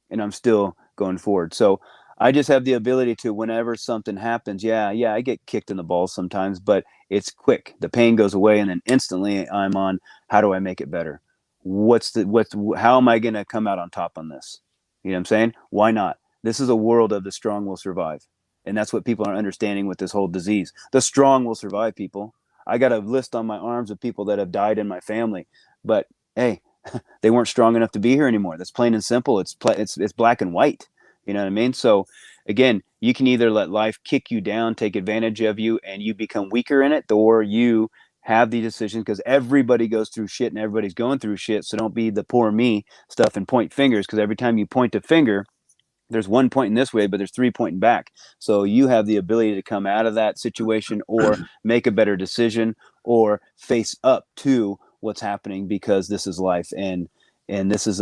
and I'm still going forward. So I just have the ability to, whenever something happens, yeah, I get kicked in the balls sometimes, but it's quick. The pain goes away, and then instantly I'm on, how do I make it better? How am I going to come out on top on this? You know what I'm saying? Why not? This is a world of the strong will survive. And that's what people are understanding with this whole disease. The strong will survive, people. I got a list on my arms of people that have died in my family, but hey, they weren't strong enough to be here anymore. That's plain and simple. It's black and white. You know what I mean? So again, you can either let life kick you down, take advantage of you, and you become weaker in it, or you have the decision, because everybody goes through shit and everybody's going through shit. So don't be the poor me stuff and point fingers, because every time you point a finger, there's one pointing this way, but there's three pointing back. So you have the ability to come out of that situation, or make a better decision, or face up to what's happening, because this is life, and this is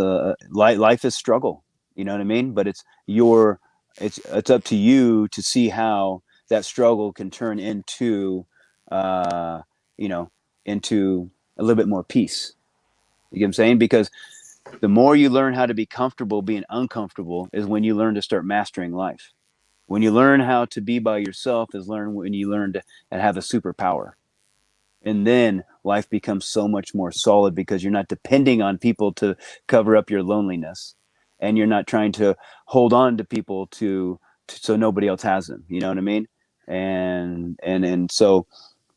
life is struggle. You know what I mean? But it's up to you to see how that struggle can turn into uh, you know into a little bit more peace. You get what I'm saying? Because the more you learn how to be comfortable being uncomfortable is when you learn to start mastering life. When you learn how to be by yourself is when you learn to have a superpower. And then life becomes so much more solid, because you're not depending on people to cover up your loneliness, and you're not trying to hold on to people to so nobody else has them. You know what I mean? And so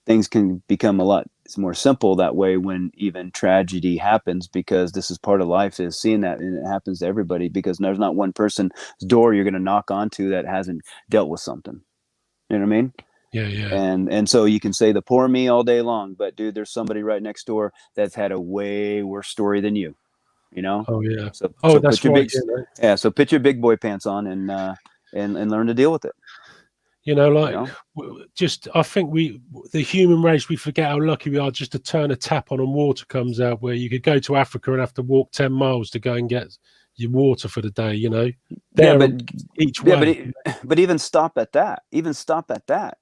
things can become a lot more simple that way when even tragedy happens, because this is part of life, is seeing that, and it happens to everybody, because there's not one person's door you're going to knock onto that hasn't dealt with something. You know what I mean? Yeah, yeah. And so you can say the poor me all day long, but dude, there's somebody right next door that's had a way worse story than you. You know? Oh, yeah. So Oh, so that's put your right. big You know, so put your big boy pants on and learn to deal with it. You like know? just I think the human race, we forget how lucky we are just to turn a tap on and water comes out. Where you could go to Africa and have to walk 10 miles to go and get your water for the day. You know, Yeah, there but each yeah, way. but even stop at that. Even stop at that.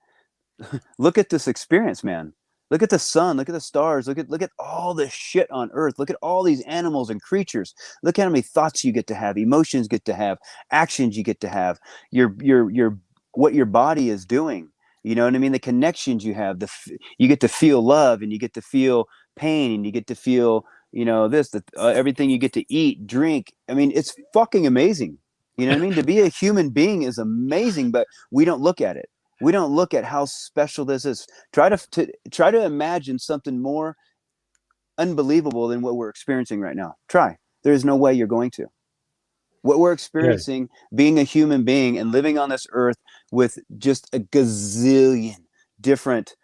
Look at this experience, man. Look at the sun. Look at the stars. Look at all this shit on Earth. Look at all these animals and creatures. Look at how many thoughts you get to have, emotions get to have, actions you get to have. Your what your body is doing. You know what I mean? The connections you have. You get to feel love, and you get to feel pain, and you get to feel everything you get to eat, drink. I mean, it's fucking amazing. You know what I mean? To be a human being is amazing, but we don't look at it. We don't look at how special this is. Try to imagine something more unbelievable than what we're experiencing right now. Try. There is no way you're going to. What we're Yeah, experiencing, being a human being and living on this earth with just a gazillion different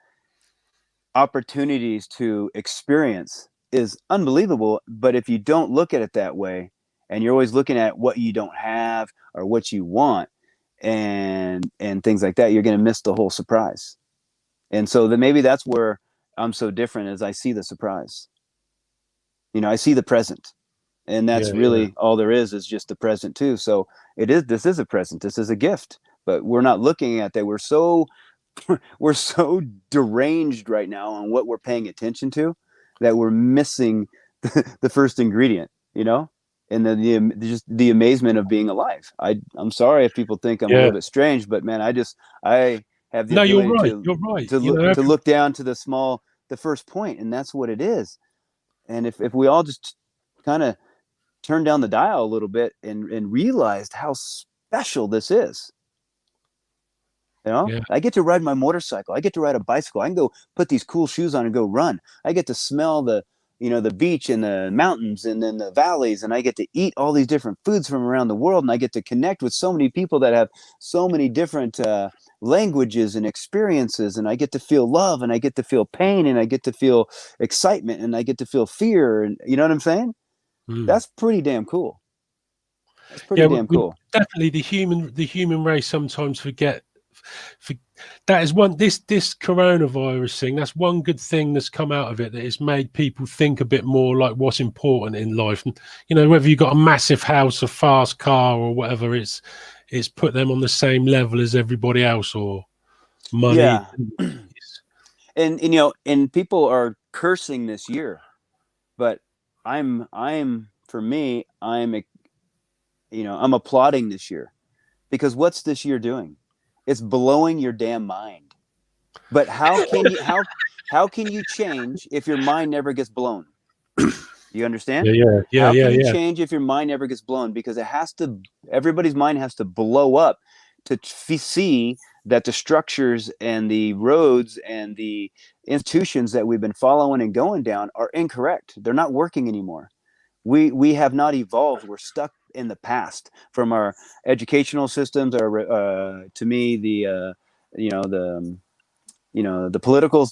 opportunities to experience, is unbelievable. But if you don't look at it that way, and you're always looking at what you don't have or what you want, and things like that, you're going to miss the whole surprise. And so then maybe that's where I'm so different, as I see the surprise. I see the present, and yeah, that's yeah, really all there is just the present too. So this is a present, this is a gift, but we're not looking at that. We're so deranged right now on what we're paying attention to, that we're missing the first ingredient, and just the amazement of being alive. I'm sorry if people think I'm a yeah. little bit strange, but man, I have the No, you're ability right. You're right. to look down to the first point, and that's what it is. And if we all just kind of turn down the dial a little bit, and realized how special this is. yeah, I get to ride my motorcycle. I get to ride a bicycle. I can go put these cool shoes on and go run. I get to smell the beach and the mountains and then the valleys, and I get to eat all these different foods from around the world, and I get to connect with so many people that have so many different languages and experiences, and I get to feel love, and I get to feel pain, and I get to feel excitement, and I get to feel fear, and you know what I'm saying? mm. That's pretty damn cool. That's pretty Yeah. damn cool. Definitely the human race sometimes for, that is one this coronavirus thing. That's one good thing that's come out of it, that it's made people think a bit more like what's important in life. And whether you've got a massive house, a fast car, or whatever, it's put them on the same level as everybody else, or money. Yeah. And people are cursing this year, but I'm for me, I'm applauding this year, because what's this year doing? It's blowing your damn mind. But how can you change if your mind never gets blown? You understand? Yeah, yeah, yeah, How yeah, can you yeah. change if your mind never gets blown? Because everybody's mind has to blow up to see that the structures and the roads and the institutions that we've been following and going down are incorrect. They're not working anymore. We have not evolved. We're stuck in the past, from our educational systems, or to me, the political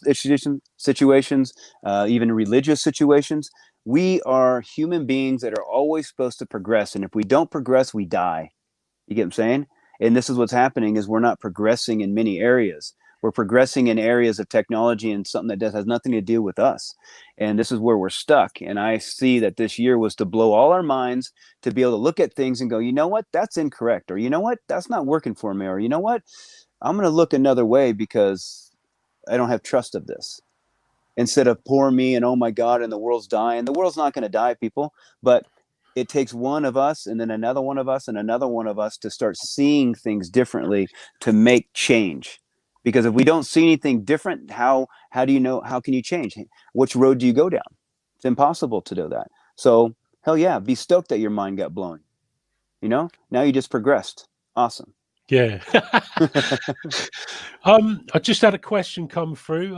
situations, even religious situations. We are human beings that are always supposed to progress, and if we don't progress, we die. You get what I'm saying? And this is what's happening: is we're not progressing in many areas. We're progressing in areas of technology and something that has nothing to do with us. And this is where we're stuck. And I see that this year was to blow all our minds, to be able to look at things and go, you know what, that's incorrect. Or you know what, that's not working for me. Or you know what, I'm going to look another way, because I don't have trust of this. Instead of poor me and oh my God, and the world's dying. The world's not going to die, people, but it takes one of us, and then another one of us, and another one of us, to start seeing things differently, to make change. Because if we don't see anything different, how do you know? How can you change? Which road do you go down? It's impossible to do that. So hell yeah, be stoked that your mind got blown. Now you just progressed. Awesome. Yeah. I just had a question come through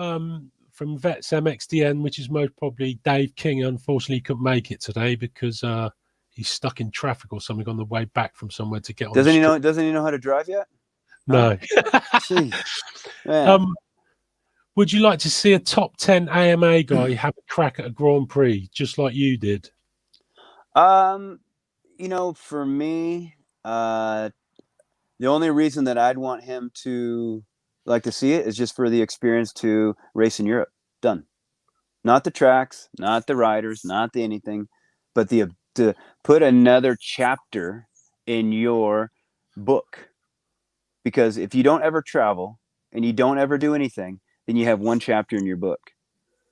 from Vets MXDN, which is most probably Dave King. Unfortunately, he couldn't make it today because he's stuck in traffic or something on the way back from somewhere to get on the street. Doesn't he know how to drive yet? No. Jeez, man. Would you like to see a top 10 AMA guy have a crack at a Grand Prix, just like you did? For me, the only reason that I'd want him to like to see it is just for the experience to race in Europe. Done. Not the tracks, not the riders, not the anything, but to put another chapter in your book. Because if you don't ever travel and you don't ever do anything, then you have one chapter in your book.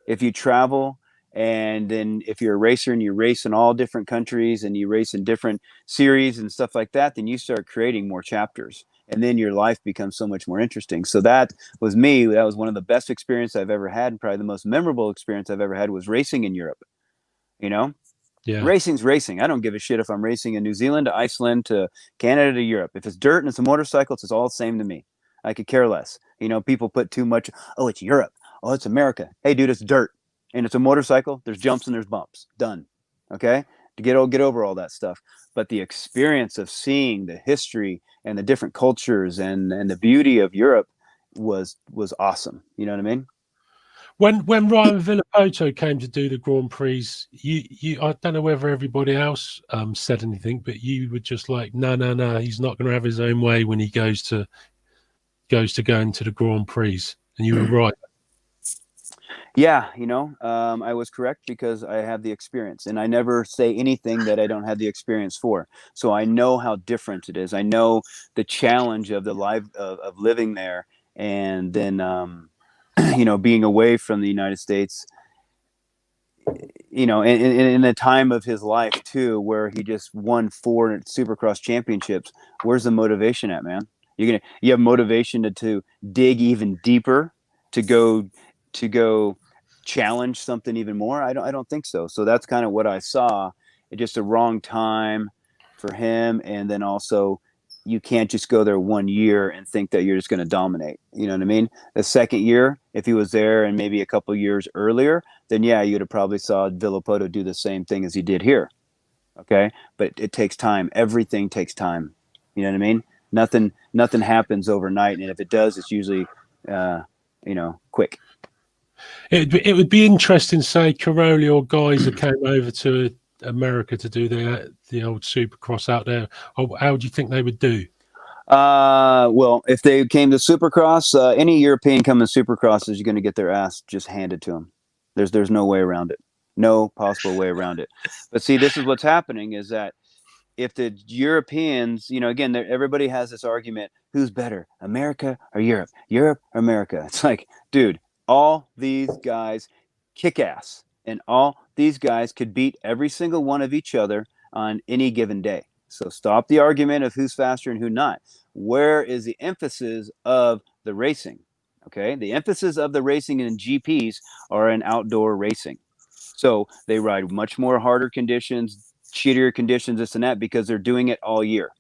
If you travel and then if you're a racer and you race in all different countries and you race in different series and stuff like that, then you start creating more chapters. And then your life becomes so much more interesting. So that was me. That was one of the best experiences I've ever had. And probably the most memorable experience I've ever had was racing in Europe. Yeah. Racing's racing. I don't give a shit if I'm racing in New Zealand to Iceland to Canada to Europe. If it's dirt and it's a motorcycle, it's all the same to me. I could care less. People put too much, oh, it's Europe. Oh, it's America. Hey, dude, it's dirt. And it's a motorcycle. There's jumps and there's bumps. Done. Okay? To get over all that stuff. But the experience of seeing the history and the different cultures and the beauty of Europe was awesome. You know what I mean? When Ryan Villopoto came to do the Grand Prix, you I don't know whether everybody else said anything, but you were just like, no, he's not going to have his own way when he goes to go into the Grand Prix, and you were right. Yeah, I was correct because I have the experience, and I never say anything that I don't have the experience for. So I know how different it is. I know the challenge of the life of living there, and then being away from the United States. In the time of his life too, where he just won 4 Supercross championships. Where's the motivation at, man? You have motivation to dig even deeper, to go challenge something even more. I don't think so. So that's kind of what I saw. It's just a wrong time for him, and then also you can't just go there 1 year and think that you're just going to dominate. You know what I mean? The second year, if he was there and maybe a couple years earlier, then yeah, you'd have probably saw Villopoto do the same thing as he did here. Okay, but it takes time. Everything takes time. You know what I mean? Nothing happens overnight, and if it does, it's usually quick. It would be interesting, say, Caroli or guys that came over to America to do the old Supercross out there. How do you think they would do? Well, if they came to Supercross, any European coming to Supercross is going to get their ass just handed to them. There's no way around it. No possible way around it. But see, this is what's happening is that if the Europeans, again, everybody has this argument, who's better, America or Europe? Europe or America? It's like, dude, all these guys kick ass, and all these guys could beat every single one of each other on any given day. So stop the argument of who's faster and who not. Where is the emphasis of the racing? Okay, the emphasis of the racing in GPs are in outdoor racing. So they ride much more harder conditions, shittier conditions, this and that, because they're doing it all year.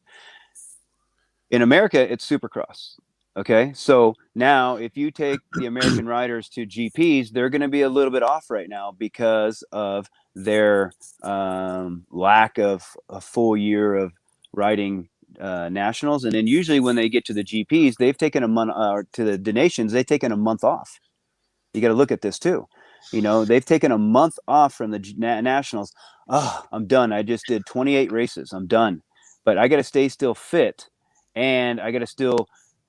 In America, it's Supercross. Okay, so now if you take the American riders to GPs, they're going to be a little bit off right now because of their lack of a full year of riding nationals. And then usually when they get to the GPs, they've taken a month, to the nations, they've taken a month off. You got to look at this too. They've taken a month off from the nationals. Oh, I'm done. I just did 28 races. I'm done. But I got to stay still fit, and I got to still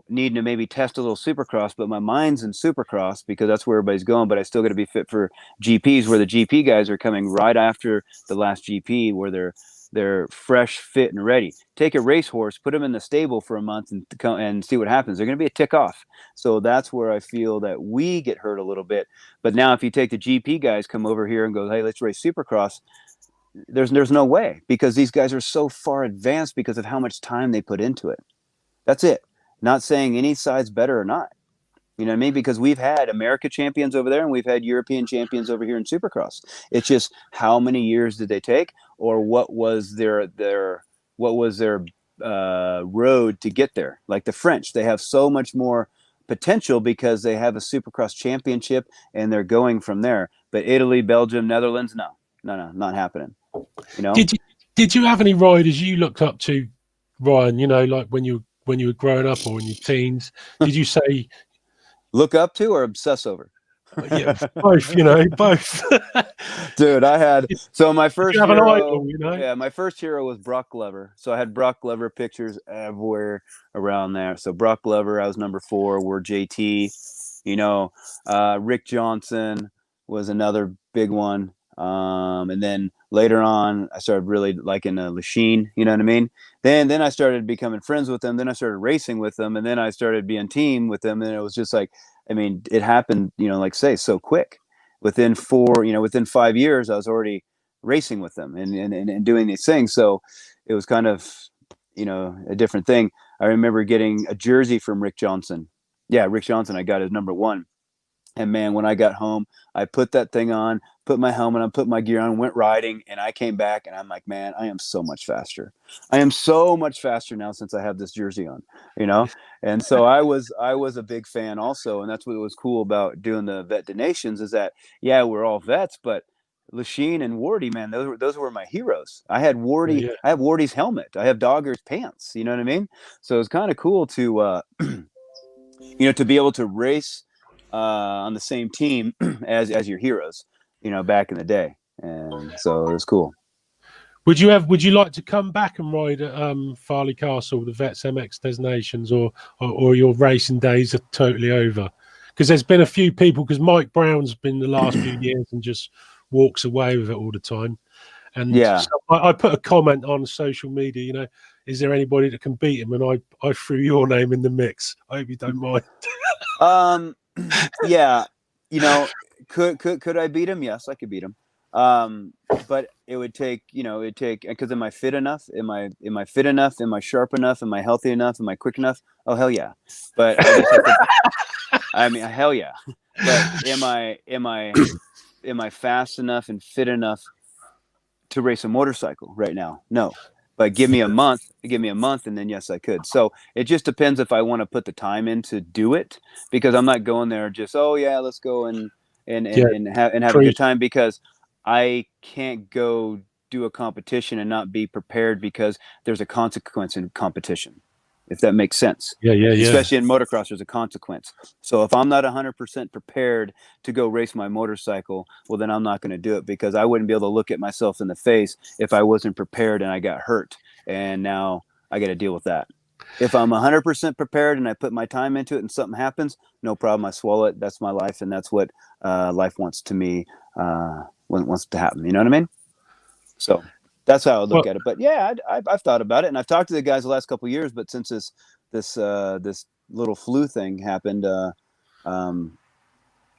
need to maybe test a little Supercross, but my mind's in Supercross because that's where everybody's going. But I still got to be fit for GPs, where the GP guys are coming right after the last GP, where they're fresh, fit, and ready. Take a racehorse, put them in the stable for a month, and see what happens. They're going to be a tick off. So that's where I feel that we get hurt a little bit. But now, if you take the GP guys, come over here and go, hey, let's race Supercross. There's no way, because these guys are so far advanced because of how much time they put into it. That's it. Not saying any side's better or not. You know what I mean? Because we've had America champions over there and we've had European champions over here in Supercross. It's just how many years did they take, or what was their road to get there. Like the French, they have so much more potential because they have a Supercross championship and they're going from there. But Italy, Belgium, Netherlands, no, not happening. You know? Did you have any riders you looked up to, Ryan? You know, like when you were growing up or in your teens, did you say look up to or obsess over? Yeah, both. You know, both. Dude, I had my first you have hero. an idol, you know? Yeah, my first hero was Brock Glover. So I had Brock Glover pictures everywhere around there. So Brock Glover, I was number 4. We're JT. You know, Rick Johnson was another big one. And then later on, I started really liking Lachine. You know what I mean? Then I started becoming friends with them. Then I started racing with them, and then I started being team with them. And it was just like, I mean, it happened. You know, like say so quick. Within 5 years, I was already racing with them and doing these things. So it was kind of, you know, a different thing. I remember getting a jersey from Rick Johnson. Yeah, Rick Johnson, I got his number 1. And man, when I got home, I put that thing on, put my helmet on, put my gear on, went riding, and I came back and I'm like, man, I am so much faster. I am so much faster now since I have this jersey on, you know? And so I was a big fan also. And that's what was cool about doing the Vet Donations is that, yeah, we're all vets, but Lachine and Wardy, man, those were my heroes. I had Wardy, Yeah. I have Wardy's helmet. I have Dogger's pants. You know what I mean? So it's kind of cool to, you know, to be able to race on the same team as your heroes, you know, back in the day. And so it was cool. Would you like to come back and ride at Farley Castle, the Vets MX Destinations, or your racing days are totally over? Because there's been a few people, because Mike Brown's been the last few years and just walks away with it all the time. And yeah, so I put a comment on social media, you know, is there anybody that can beat him? And I threw your name in the mix. I hope you don't mind. Yeah, you know, could I beat him? Yes, I could beat him. But it would take, you know, because am I fit enough? Am I fit enough? Am I sharp enough? Am I healthy enough? Am I quick enough? Oh hell yeah! But I just have to, I mean, hell yeah! But am I fast enough and fit enough to race a motorcycle right now? No. But give me a month, and then yes, I could. So it just depends if I want to put the time in to do it, because I'm not going there just, oh yeah, let's go and have a good time, because I can't go do a competition and not be prepared, because there's a consequence in competition, if that makes sense. Yeah. Especially in motocross, there's a consequence. So if I'm not 100% prepared to go race my motorcycle, well, then I'm not going to do it, because I wouldn't be able to look at myself in the face if I wasn't prepared and I got hurt. And now I got to deal with that. If I'm 100% prepared and I put my time into it and something happens, no problem. I swallow it. That's my life. And that's what life wants to me, wants to happen. You know what I mean? So that's how I look at it. But yeah, I've thought about it, and I've talked to the guys the last couple of years. But since this little flu thing happened,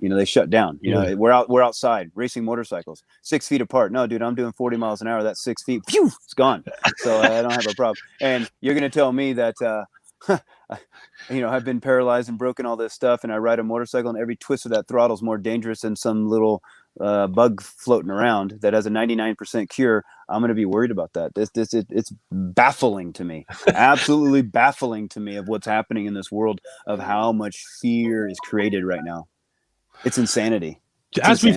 you know, they shut down. You know, we're outside racing motorcycles 6 feet apart. No, dude, I'm doing 40 miles an hour. That's 6 feet. Phew, it's gone. So I don't have a problem. And you're gonna tell me that, you know, I've been paralyzed and broken all this stuff, and I ride a motorcycle, and every twist of that throttle is more dangerous than some little bug floating around that has a 99% cure. I'm going to be worried about that. It's baffling to me, absolutely baffling to me, of what's happening in this world, of how much fear is created right now. It's insanity. As we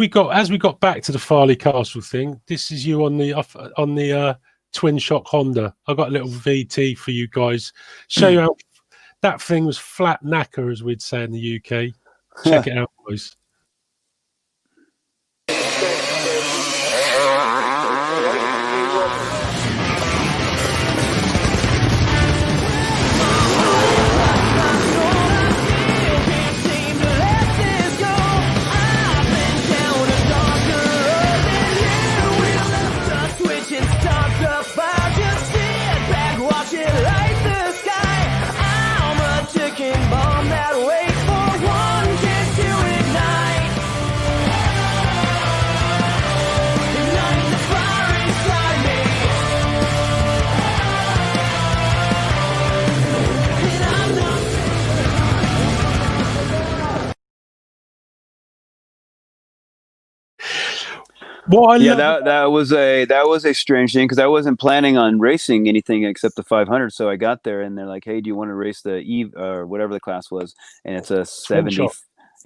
got back to the Farley Castle thing, this is you on the twin shock Honda. I got a little VT for you guys. Show you how that thing was flat knacker, as we'd say in the UK. Check it out, boys. What I Yeah, love, that was a strange thing because I wasn't planning on racing anything except the 500. So I got there and they're like, "Hey, do you want to race the Eve or whatever the class was?" And it's a twin 70. shot.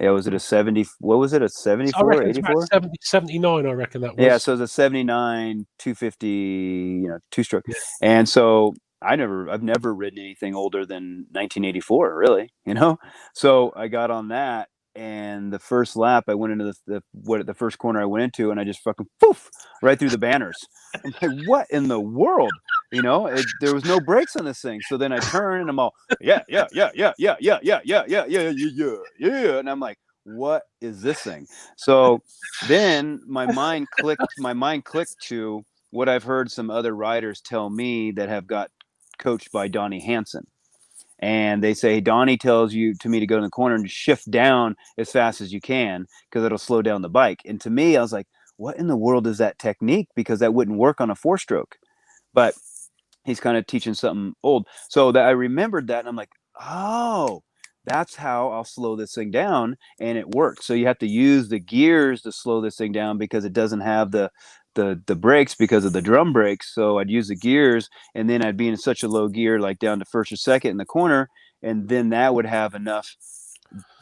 Yeah, was it a 70? What was it? A I 74, reckon it's about 84? 70, 79, I reckon that Yeah, was. so it's a 79 250, two stroke. Yeah. And so I've never ridden anything older than 1984, really, So I got on that, and the first lap I went into the first corner I went into, and I just fucking poof right through the banners. I'm like, what in the world? There was no brakes on this thing. So then I turn and I'm all, yeah, yeah, yeah, yeah, yeah, yeah, yeah, yeah, yeah, yeah, yeah, yeah, yeah. And I'm like, what is this thing? So then my mind clicked to what I've heard some other riders tell me that have got coached by Donnie Hansen. And they say Donnie tells you to me to go in the corner and shift down as fast as you can because it'll slow down the bike. And to me, I was like, what in the world is that technique? Because that wouldn't work on a 4-stroke. But he's kind of teaching something old. So that I remembered that, and I'm like, oh, that's how I'll slow this thing down, and it works. So you have to use the gears to slow this thing down because it doesn't have the brakes because of the drum brakes. So I'd use the gears, and then I'd be in such a low gear, like down to first or second in the corner, and then that would have enough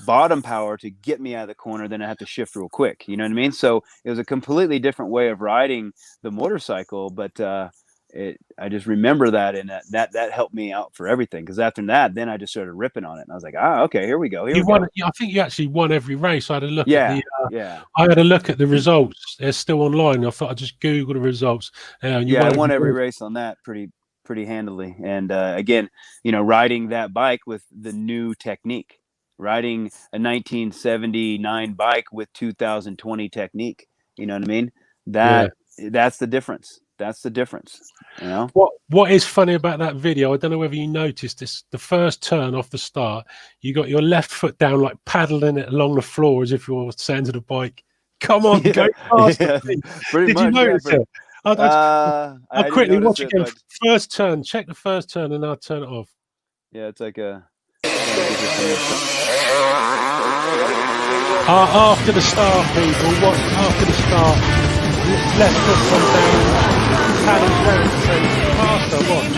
bottom power to get me out of the corner. Then I have to shift real quick. You know what I mean? So it was a completely different way of riding the motorcycle, but I just remember that, and that helped me out for everything. Because after that, then I just started ripping on it, and I was like, okay, here we go, here You we won. go. I think you actually won every race. I had a look at Yeah, the. yeah, I had a look at the results. They're still online. I thought I'd just Google the results. And you yeah. I won won every every race. race on that pretty handily. And again, riding that bike with the new technique, riding a 1979 bike with 2020 technique. You know what I mean? Yeah. That's the difference. That's the difference. What is funny about that video? I don't know whether you noticed this. The first turn off the start, you got your left foot down, like paddling it along the floor as if you're saying to the bike, "Come on, Yeah, go faster, yeah, please." pretty Did you much. Yeah, notice it? I'll I didn't quickly notice watch it, again. but First turn. Check the first turn, and I'll turn it off. yeah, it's like a kind of gives you some. After the start, people. What after the start? Left foot comes down. Paddles very faster. Watch.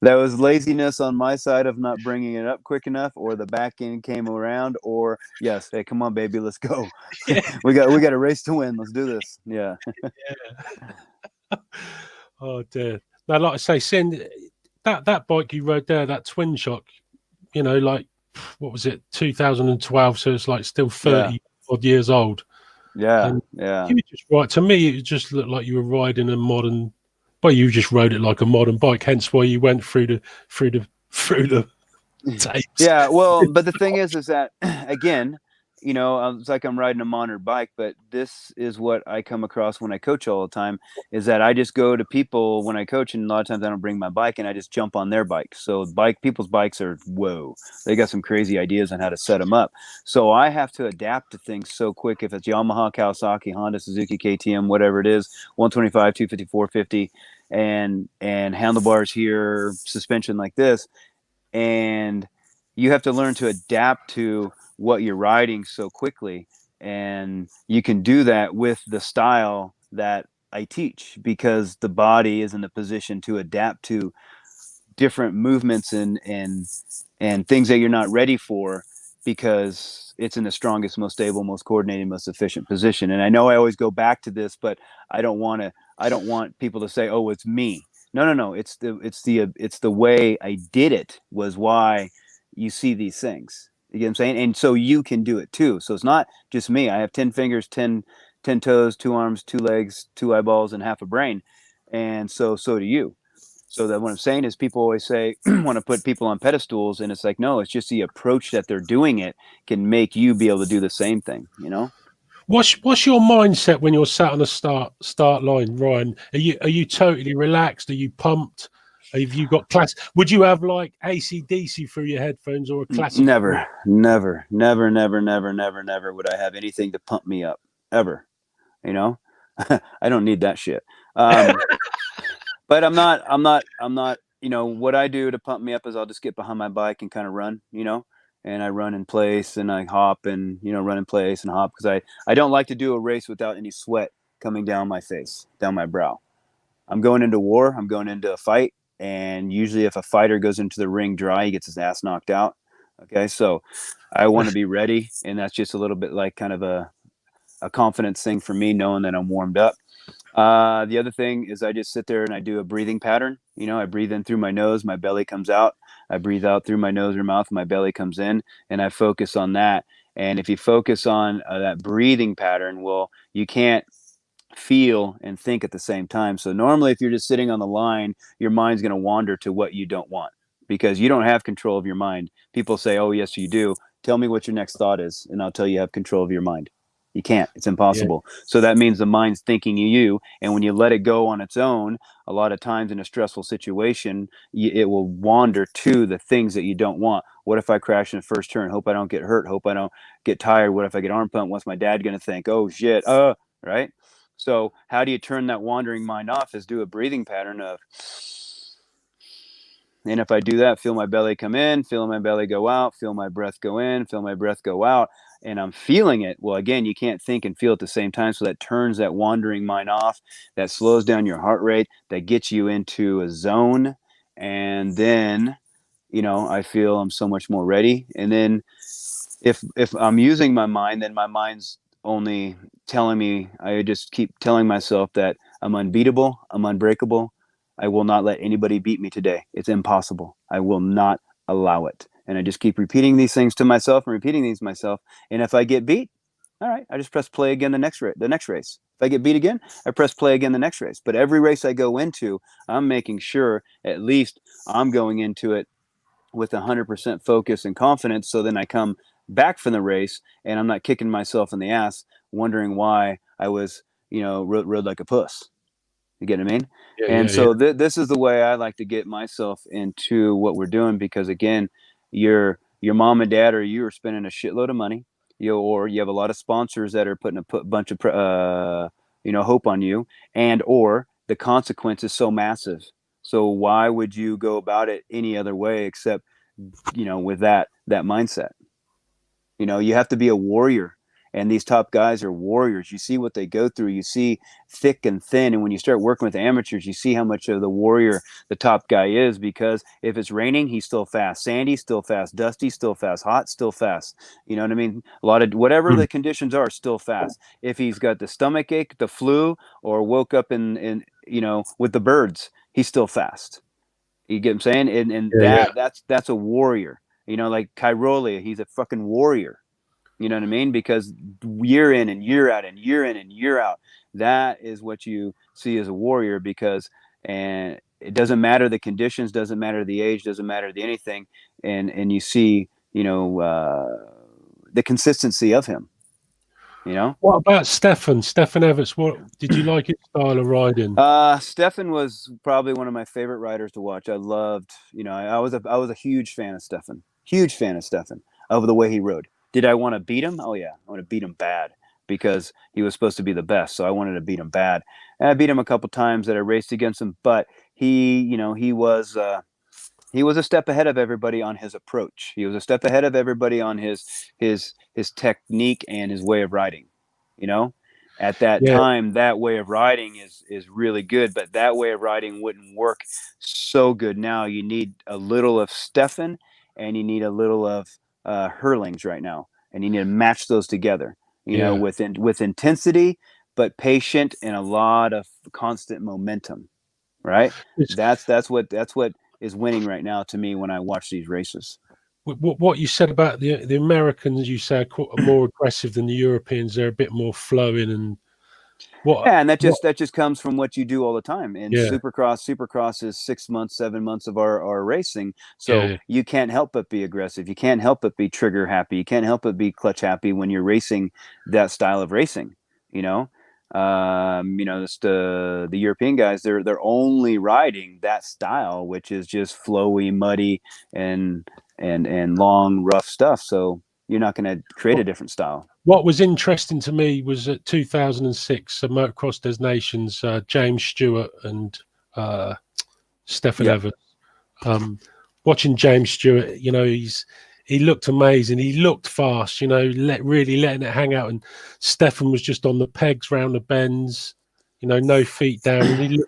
That was laziness on my side of not bringing it up quick enough, or the back end came around, or yes, hey, come on, baby, let's go. Yeah. we got a race to win. Let's do this. Yeah. Oh dear. Now, like I say, send that bike you rode there, that twin shock. Like what was it, 2012? So it's like still 30 odd years old. Yeah. And Yeah. you were just right. To me, it just looked like you were riding a modern. Well, you just rode it like a modern bike. Hence why you went through the tapes. Yeah. Well, but the thing is that again, it's like I'm riding a modern bike, but this is what I come across when I coach all the time is that I just go to people when I coach, and a lot of times I don't bring my bike, and I just jump on their bike. So people's bikes are, whoa, they got some crazy ideas on how to set them up. So I have to adapt to things so quick. If it's Yamaha, Kawasaki, Honda, Suzuki, KTM, whatever it is, 125, 250, 450, and handlebars here, suspension like this, and you have to learn to adapt to what you're riding so quickly, and you can do that with the style that I teach because the body is in a position to adapt to different movements and things that you're not ready for because it's in the strongest, most stable, most coordinated, most efficient position. And I know I always go back to this, but I don't want people to say, oh, it's me. No, it's the way I did it was why you see these things. You get what I'm saying? And so you can do it too. So it's not just me. I have 10 fingers, 10 toes, 2 arms, 2 legs, 2 eyeballs, and half a brain. And so do you. So that what I'm saying is people always say want to put people on pedestals, and it's like, no, it's just the approach that they're doing it can make you be able to do the same thing, What's your mindset when you're sat on the start line, Ryan? Are you totally relaxed? Are you pumped? Have you got class? Would you have like AC/DC through your headphones or a classic? Never would I have anything to pump me up ever. I don't need that shit. But I'm not, what I do to pump me up is I'll just get behind my bike and kind of run, and I run in place and I hop and, run in place and hop, because I don't like to do a race without any sweat coming down my face, down my brow. I'm going into war. I'm going into a fight. And usually if a fighter goes into the ring dry, he gets his ass knocked out. Okay. So I want to be ready. And that's just a little bit like kind of a confidence thing for me, knowing that I'm warmed up. The other thing is I just sit there and I do a breathing pattern. I breathe in through my nose, my belly comes out. I breathe out through my nose or mouth, my belly comes in, and I focus on that. And if you focus on that breathing pattern, well, you can't feel and think at the same time. So normally if you're just sitting on the line, your mind's going to wander to what you don't want, because you don't have control of your mind. People say, oh, yes, you do. Tell me what your next thought is, and I'll tell you have control of your mind. You can't. It's impossible. Yeah. So that means the mind's thinking you, and when you let it go on its own, a lot of times in a stressful situation, it will wander to the things that you don't want. What if I crash in the first turn? Hope I don't get hurt. Hope I don't get tired. What if I get arm pumped? What's my dad going to think? Oh, shit. Right? So how do you turn that wandering mind off? Is do a breathing pattern of, and if I do that, feel my belly come in, feel my belly go out, feel my breath go in, feel my breath go out, and I'm feeling it. Well, again, you can't think and feel at the same time. So that turns that wandering mind off, that slows down your heart rate, that gets you into a zone. And then, I feel I'm so much more ready. And then if I'm using my mind, then my mind's only telling me, I just keep telling myself that I'm unbeatable, I'm unbreakable. I will not let anybody beat me today. It's impossible. I will not allow it. And I just keep repeating these things to myself and repeating these to myself. And if I get beat, all right, I just press play again the next race. If I get beat again, I press play again the next race. But every race I go into, I'm making sure at least I'm going into it with 100% focus and confidence. So then I come back from the race and I'm not kicking myself in the ass, wondering why I was, rode like a puss. You get what I mean? Yeah, And yeah, so this is the way I like to get myself into what we're doing, because again, your mom and dad or you are spending a shitload of money, or you have a lot of sponsors that are putting a bunch of hope on you, and or the consequence is so massive. So why would you go about it any other way except with that mindset? You have to be a warrior. And these top guys are warriors. You see what they go through. You see thick and thin. And when you start working with amateurs, you see how much of the warrior the top guy is, because if it's raining, he's still fast. Sandy, still fast. Dusty, still fast. Hot, still fast. You know what I mean? A lot of whatever the conditions are, still fast. If he's got the stomach ache, the flu, or woke up in with the birds, he's still fast. You get what I'm saying? And that's a warrior. Like Kairolia, he's a fucking warrior. You know what I mean? Because year in and year out and year in and year out, that is what you see as a warrior. And it doesn't matter the conditions, doesn't matter the age, doesn't matter the anything. And you see, the consistency of him. What about Stefan Everts? What did you like his style of riding? Stefan was probably one of my favorite riders to watch. I loved, I was a huge fan of Stefan. Huge fan of Stefan, of the way he rode. Did I want to beat him? Oh yeah, I want to beat him bad, because he was supposed to be the best. So I wanted to beat him bad. And I beat him a couple times that I raced against him, but he was a step ahead of everybody on his approach. He was a step ahead of everybody on his technique and his way of riding. At that time, that way of riding is really good, but that way of riding wouldn't work so good now. You need a little of Stefan and you need a little of Hurlings right now, and you need to match those together. With intensity, but patient and a lot of constant momentum. Right? That's what is winning right now to me when I watch these races. What you said about the Americans, you say are more aggressive than the Europeans. They're a bit more flowing, and and that just comes from what you do all the time. And Supercross is 6 months, 7 months of our racing. So you can't help but be aggressive. You can't help but be trigger happy. You can't help but be clutch happy when you're racing that style of racing. The European guys, they're only riding that style, which is just flowy, muddy, and long, rough stuff. So you're not going to create a different style. What was interesting to me was at 2006, Motocross Des Nations, James Stewart and Stefan Everts. Watching James Stewart, he he looked amazing. He looked fast, you know, really letting it hang out. And Stefan was just on the pegs round the bends, you know, no feet down. And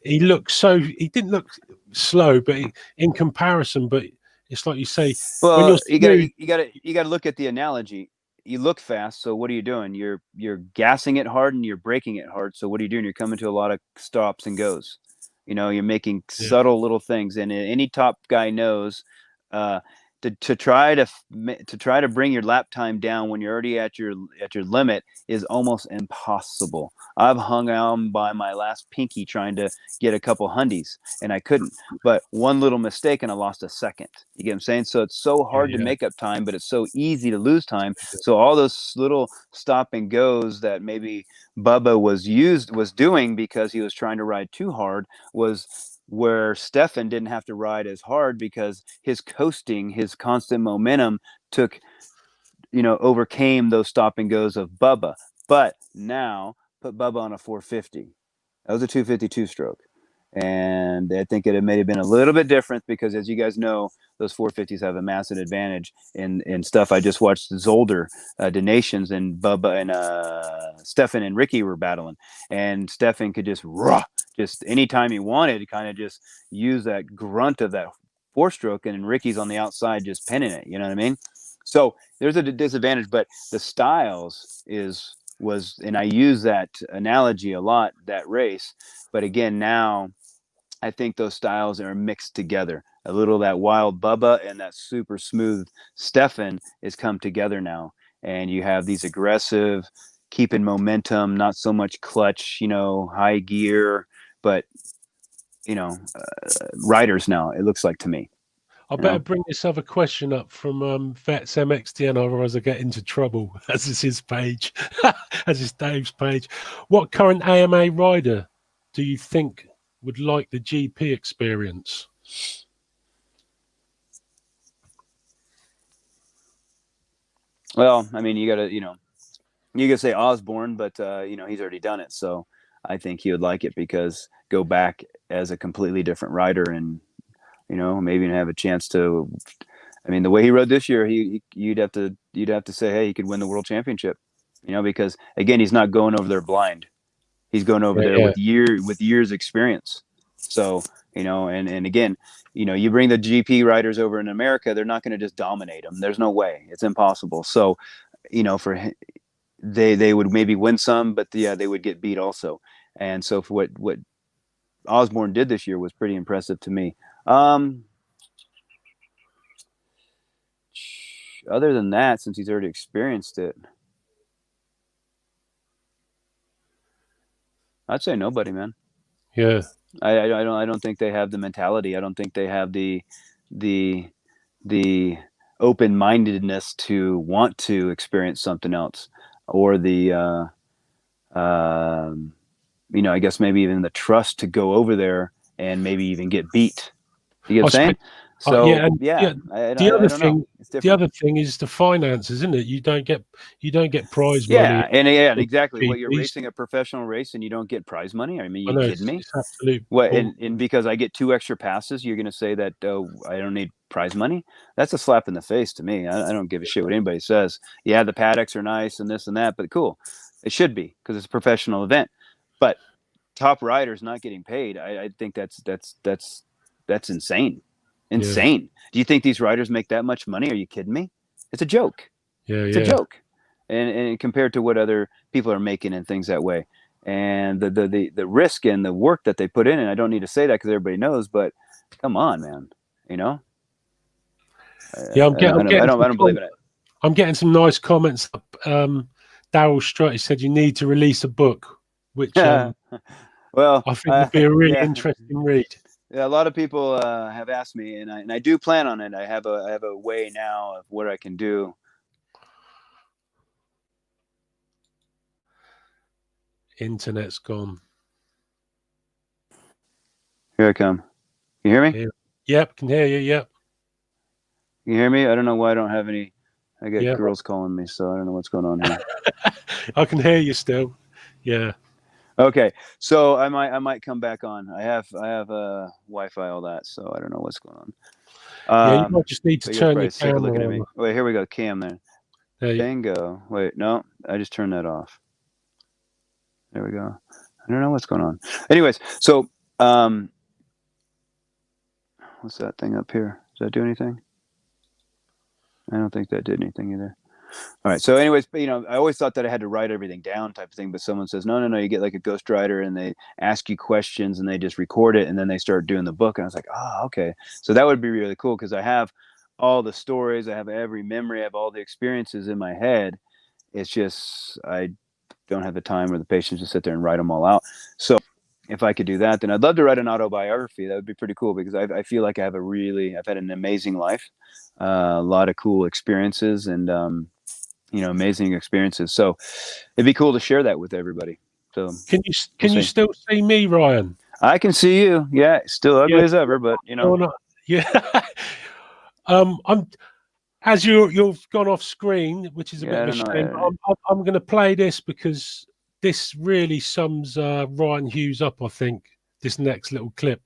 he looked so, he didn't look slow, but in comparison, but it's like you say, when you're Well, smooth, you got to look at the analogy. You look fast, so what are you doing? You're gassing it hard and you're braking it hard. So what are you doing? You're coming to a lot of stops and goes. You know, you're making yeah, subtle little things, and any top guy knows uh, to try to bring your lap time down when you're already at your limit is almost impossible. I've hung on by my last pinky trying to get a couple hundies, and I couldn't. But one little mistake, and I lost a second. You get what I'm saying? So it's so hard to yeah, make up time, but it's so easy to lose time. So all those little stop and goes that maybe Bubba was doing because he was trying to ride too hard was where Stefan didn't have to ride as hard because his coasting, his constant momentum overcame those stop and goes of Bubba. But now put Bubba on a 450. That was a 252 stroke. And I think it may have been a little bit different because, as you guys know, those 450s have a massive advantage in stuff. I just watched Zolder, Donations, and Bubba and Stefan and Ricky were battling. And Stefan could just anytime he wanted, kind of just use that grunt of that four-stroke, and Ricky's on the outside just pinning it. You know what I mean? So there's a disadvantage, but the styles and I use that analogy a lot, that race. But again, now I think those styles are mixed together. A little of that wild Bubba and that super smooth Stefan is come together now. And you have these aggressive, keeping momentum, not so much clutch, high gear, but, riders now, it looks like to me. I You better know? bring this other question up from Vets MXTN, otherwise I get into trouble, as is his page, as is Dave's page. What current AMA rider do you think would like the GP experience? Well, I mean, you could say Osborne, but he's already done it. So I think he would like it because go back as a completely different rider and maybe have a chance to. I mean, the way he rode this year, you'd have to say, hey, he could win the world championship. Because again, he's not going over there blind. He's going over there Yeah, with years experience. So and again, you bring the GP riders over in America, they're not going to just dominate them. There's no way. It's impossible. So for they would maybe win some, but they would get beat also. And so for what Osborne did this year was pretty impressive to me. Other than that, since he's already experienced it, I'd say nobody, man. yeah, I don't think they have the mentality. I don't think they have the the open-mindedness to want to experience something else, or I guess maybe even the trust to go over there and maybe even get beat. You get what I I'm saying? spent. So Yeah, and yeah, yeah, the I other don't know. thing, It's the different. other thing is the finances, isn't it? You don't get prize money. Yeah, and With exactly. What, you're GPs. racing a professional race and you don't get prize money? I mean, I you know kidding it's, me? it's absolute What? bull. And because I get 2 extra passes, you're going to say that I don't need prize money? That's a slap in the face to me. I don't give a shit what anybody says. Yeah, the paddocks are nice and this and that, but cool. It should be because it's a professional event. But top riders not getting paid, I think that's insane. Yeah, Insane. Do you think these riders make that much money? Are you kidding me? It's a joke. yeah, It's a yeah, joke. And compared to what other people are making and things that way. And the risk and the work that they put in, and I don't need to say that because everybody knows, but come on, man. You know, yeah. I'm, get, I'm I getting some. don't believe in it. I'm getting some nice comments. Daryl Strutt said you need to release a book, which Well, I think would be a really yeah, interesting read. yeah. A lot of people have asked me, and I do plan on it. I have a way now of what I can do. Internet's gone. Here I come. You hear me? Yeah. Yep, can hear you. Yep, You hear me? I don't know why I don't have any. I get yep. girls calling me, so I don't know what's going on here. I can hear you still. Yeah, Okay, so I might come back on. I have Wi-Fi, all that, so I don't know what's going on. Yeah, you might just need to But you guys turn your probably sick of looking camera at me. on. Wait, here we go. Cam there. There you, Bingo. Wait, no, I just turned that off. There we go. I don't know what's going on. Anyways, so what's that thing up here? Does that do anything? I don't think that did anything either. All right. So, anyways, I always thought that I had to write everything down, type of thing. But someone says, no. You get like a ghostwriter, and they ask you questions, and they just record it, and then they start doing the book. And I was like, oh, okay. So that would be really cool because I have all the stories, I have every memory, I have all the experiences in my head. It's just I don't have the time or the patience to sit there and write them all out. So if I could do that, then I'd love to write an autobiography. That would be pretty cool because I feel like I've had an amazing life, a lot of cool experiences, and amazing experiences. So it'd be cool to share that with everybody. So can you still see me, Ryan? I can see you. Yeah, still ugly as ever, but yeah. I'm as you've gone off screen, which is a bit of a shame. I'm going to play this because this really sums Ryan Hughes up. I think this next little clip,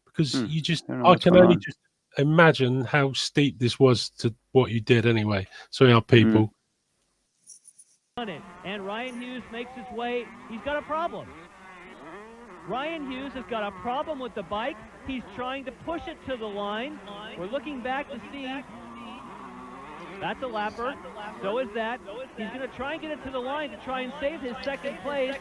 because I can only just imagine how steep this was to what you did anyway. So yeah, people. And Ryan Hughes makes his way. He's got a problem. Ryan Hughes has got a problem with the bike. He's trying to push it to the line. We're looking back to see. That's a lapper. So is that. He's going to try and get it to the line to try and save his second place.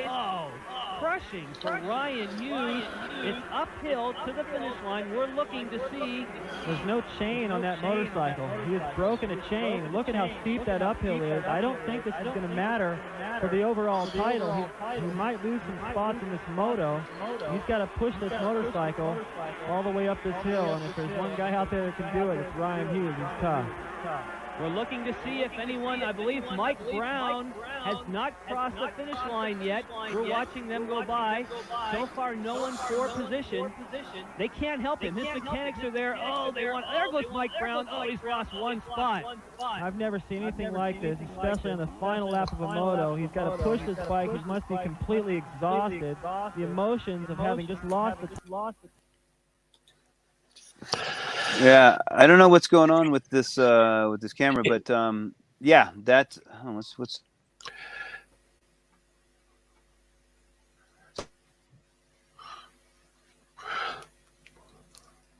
Oh, crushing for Ryan Hughes. It's uphill to the finish line. We're looking to see. There's no chain on that motorcycle. He has broken a chain. Look at how steep that uphill is. I don't think this is going to matter for the overall title. He might lose some spots in this moto. He's got to push this motorcycle all the way up this hill. And if there's one guy out there that can do it, it's Ryan Hughes. He's tough. We're looking to see if anyone, I believe Mike Brown has not crossed the finish line yet. We're watching them go by. So far, no one for position. They can't help him. His mechanics are there. Oh, there goes Mike Brown. Oh, he's lost one spot. I've never seen anything like this, especially on the final lap of a moto. He's got to push this bike. He must be completely exhausted. The emotions of having just lost it. Yeah, I don't know what's going on with this camera, but yeah, that's what's.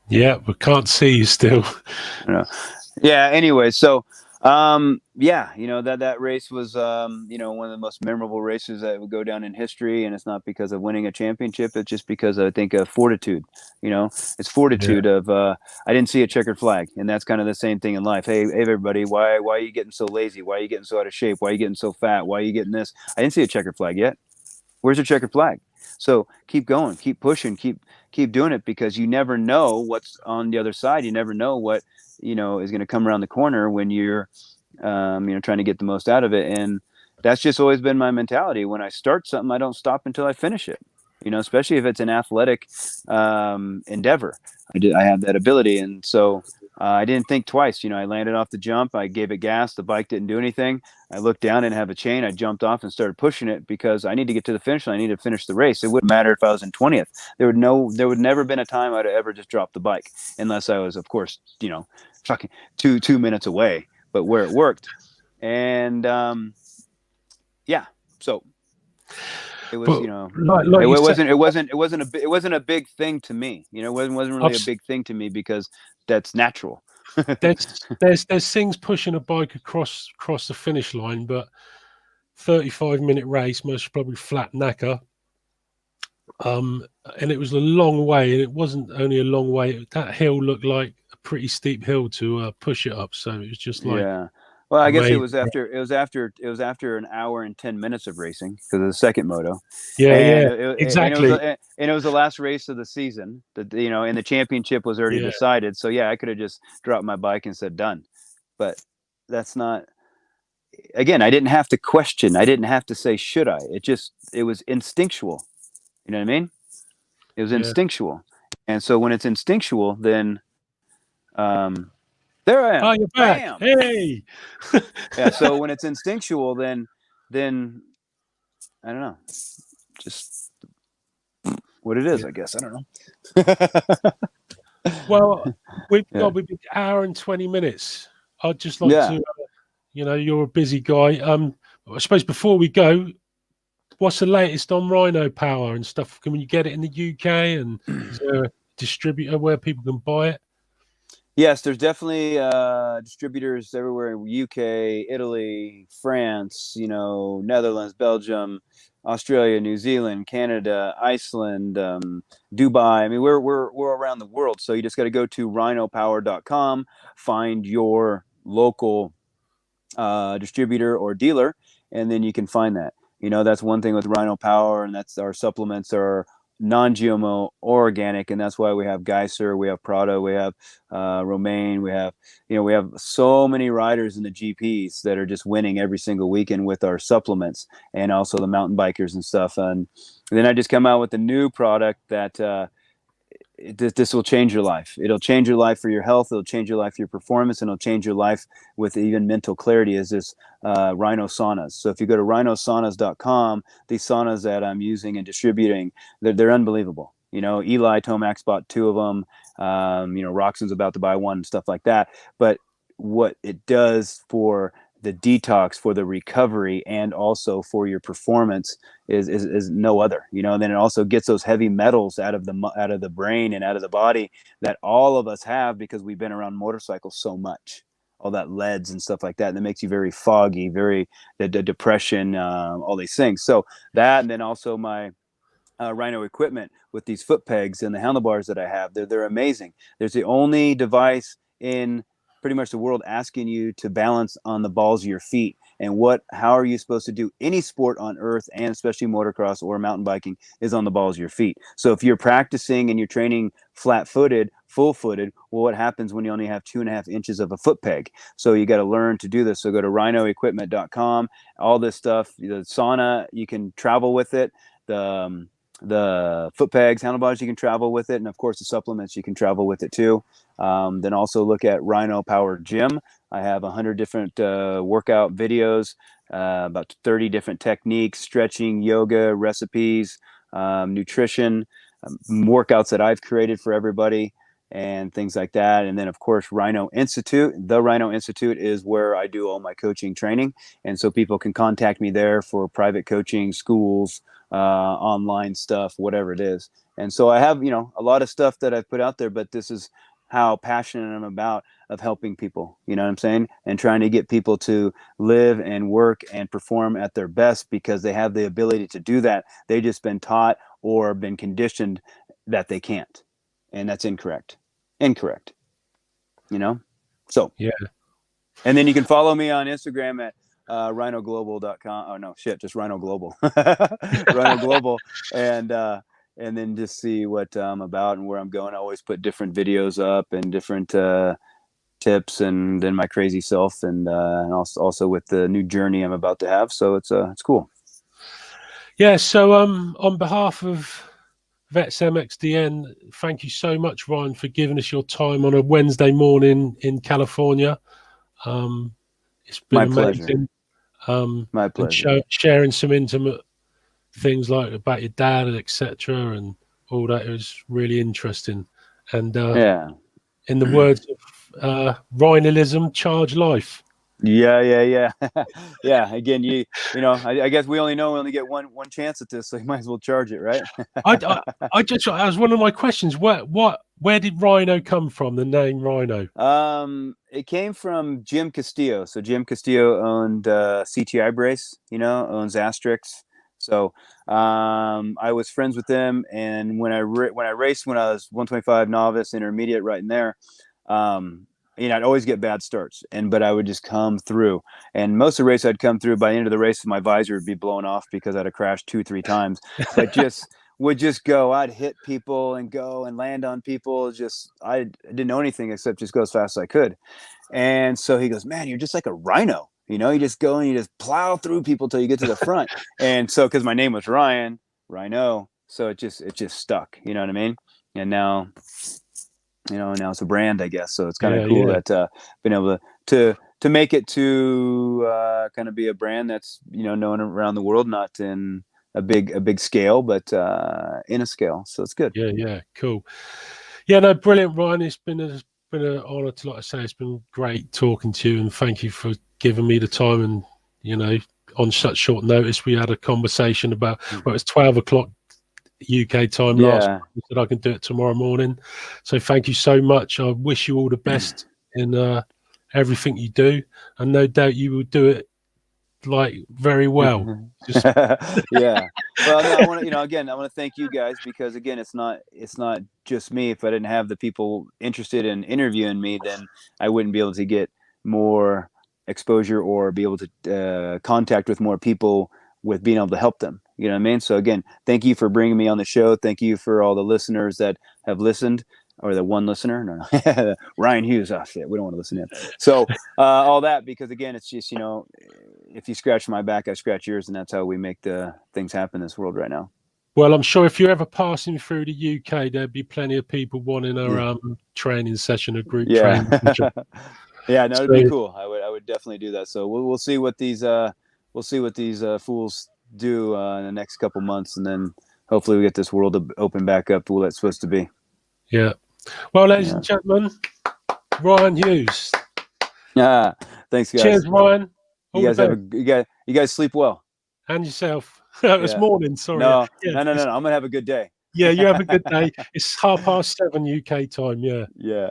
Yeah, we can't see you still. Yeah. Anyway, so yeah, that race was one of the most memorable races that would go down in history, and it's not because of winning a championship. It's just because I think of fortitude. It's fortitude of I didn't see a checkered flag, and that's kind of the same thing in life. Hey, everybody, why are you getting so lazy? Why are you getting so out of shape? Why are you getting so fat? Why are you getting this? I didn't see a checkered flag yet. Where's your checkered flag? So keep going, keep pushing, keep doing it, because you never know what's on the other side. You never know what is going to come around the corner when you're trying to get the most out of it. And that's just always been my mentality. When I start something, I don't stop until I finish it. Especially if it's an athletic endeavor. I have that ability, and so I didn't think twice. I landed off the jump. I gave it gas. The bike didn't do anything. I looked down and have a chain. I jumped off and started pushing it because I need to get to the finish line. I need to finish the race. It wouldn't matter if I was in 20th. There would never been a time I'd ever just dropped the bike, unless I was, of course, fucking two minutes away. But where it worked, and yeah, so. It was, it wasn't a big thing to me. It wasn't really a big thing to me because that's natural. there's things pushing a bike across the finish line, but 35-minute race, most probably flat knacker. And it was a long way, and it wasn't only a long way. That hill looked like a pretty steep hill to push it up. So it was just like, yeah. Well, I guess it was after an hour and 10 minutes of racing because of the second moto. Yeah, exactly. And it was the last race of the season. And the championship was already decided. So yeah, I could have just dropped my bike and said done. But that's not. Again, I didn't have to question. I didn't have to say should I. It was instinctual. You know what I mean? It was instinctual, and so when it's instinctual, then. There I am. Oh, you're back. Bam. Hey. Yeah. So when it's instinctual, then I don't know, just what it is. I guess I don't know. Well, we've Yeah. got an hour and 20 minutes. I'd just like Yeah. to, you're a busy guy. I suppose before we go, what's the latest on Rhino Power and stuff? Can you get it in the UK? And is there a distributor where people can buy it? Yes, there's definitely distributors everywhere: UK, Italy, France, Netherlands, Belgium, Australia, New Zealand, Canada, Iceland, Dubai. I mean, we're around the world. So you just got to go to rhinopower.com, find your local distributor or dealer, and then you can find that. That's one thing with Rhino Power, and that's our supplements are non-GMO or organic, and that's why we have Geyser, we have Prado, we have Romaine, we have so many riders in the GPs that are just winning every single weekend with our supplements, and also the mountain bikers and stuff. And then I just come out with a new product that this will change your life. It'll change your life for your health. It'll change your life for your performance, and it'll change your life with even mental clarity. Is this Ryno saunas? So if you go to rhinosaunas.com, these saunas that I'm using and distributing, they're unbelievable. Eli Tomac bought 2 of them. Roxanne's about to buy 1 and stuff like that. But what it does for the detox, for the recovery, and also for your performance is no other. And then it also gets those heavy metals out of the brain and out of the body that all of us have because we've been around motorcycles so much, all that leads and stuff like that, and it makes you very foggy, very the depression, all these things. So that, and then also my Ryno equipment with these foot pegs and the handlebars that I have, they're amazing. There's the only device in pretty much the world asking you to balance on the balls of your feet. And how are you supposed to do any sport on earth, and especially motocross or mountain biking, is on the balls of your feet. So if you're practicing and you're training flat-footed, full-footed, well, what happens when you only have 2.5 inches of a foot peg? So you got to learn to do this. So go to rhinoequipment.com. All this stuff, the sauna, you can travel with it. The foot pegs, handlebars, you can travel with it, and of course the supplements, you can travel with it too. Then also look at Ryno Power Gym. I have 100 different workout videos, about 30 different techniques, stretching, yoga, recipes, nutrition, workouts that I've created for everybody, and things like that. And then of course Ryno Institute. The Ryno Institute is where I do all my coaching training, and so people can contact me there for private coaching, schools, online stuff, whatever it is. And so I have a lot of stuff that I've put out there, but this is how passionate I'm about of helping people, you know what I'm saying, and trying to get people to live and work and perform at their best because they have the ability to do that. They just been taught or been conditioned that they can't, and that's incorrect. So Yeah. And then you can follow me on Instagram at rhinoglobal.com. Oh no, shit, just Ryno Global. Ryno Global. And then just see what I'm about and where I'm going. I always put different videos up and different tips, and then my crazy self, and also with the new journey I'm about to have. So it's cool. Yeah. So on behalf of Vets MXDN, thank you so much, Ryan, for giving us your time on a Wednesday morning in California. It's been My amazing. pleasure. My pleasure. And sharing some intimate things like about your dad, etc., and all that. It was really interesting. And Yeah. in the words of Rhinolism, charge life. Yeah. Yeah. Again, I guess we only get one chance at this, so you might as well charge it, right? I was one of my questions. Where did Ryno come from? The name Ryno. It came from Jim Castillo. So Jim Castillo owned CTI Brace, owns Asterix. So I was friends with him, and when I raced when I was 125 novice, intermediate, right in there, I'd always get bad starts, but I would just come through. And most of the race I'd come through, by the end of the race, my visor would be blown off because I'd have crashed 2-3 times. But would just go. I'd hit people and go and land on people. I didn't know anything except just go as fast as I could. And so he goes, "Man, you're just like a rhino. You just go and you just plow through people till you get to the front." And so, because my name was Ryno, so it just stuck. You know what I mean? And now, now it's a brand, I guess. So it's kind of cool that been able to make it to kind of be a brand that's known around the world, not in a big scale, but in a scale. So it's good. Yeah, cool. Yeah, no, brilliant, Ryan. It's been an honour to, like I say, it's been great talking to you, and thank you for giving me the time. And you know, on such short notice, we had a conversation about. Well, it's 12 o'clock UK time last. Yeah. You said I can do it tomorrow morning. So thank you so much. I wish you all the best in everything you do, and no doubt you will do it like very well. Just Yeah. Well, no, I want to, you know, again, I want to thank you guys, because again, it's not just me. If I didn't have the people interested in interviewing me, then I wouldn't be able to get more exposure or be able to contact with more people with being able to help them. You know what I mean? So again, thank you for bringing me on the show. Thank you for all the listeners that have listened, or the one listener. No. Ryan Hughes. Oh shit, we don't want to listen in. So all that, because again, it's just, you know, if you scratch my back, I scratch yours, and that's how we make the things happen in this world right now. well, I'm sure if you're ever passing through the UK, there'd be plenty of people wanting a training session, a group training session. Yeah, no, it'd be cool. I would definitely do that. So we'll see what these fools do in the next couple months, and then hopefully we get this world to open back up to what it's supposed to be. Yeah. Well, ladies and gentlemen, Ryan Hughes. Thanks, guys. Cheers, Ryan. You guys sleep well. And yourself. It's morning, sorry. No, no. I'm gonna have a good day. Yeah, you have a good day. It's 7:30 UK time. Yeah. Yeah.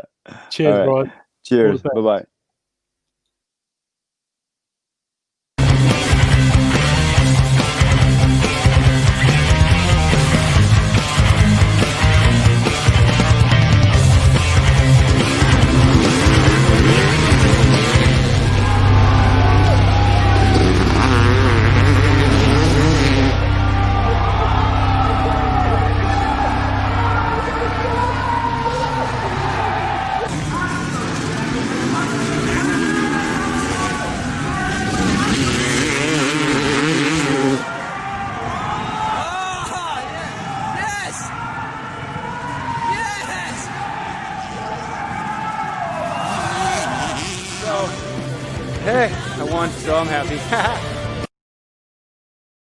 Cheers, right. Ryan. Cheers. Bye-bye. Hey, I won, so I'm happy.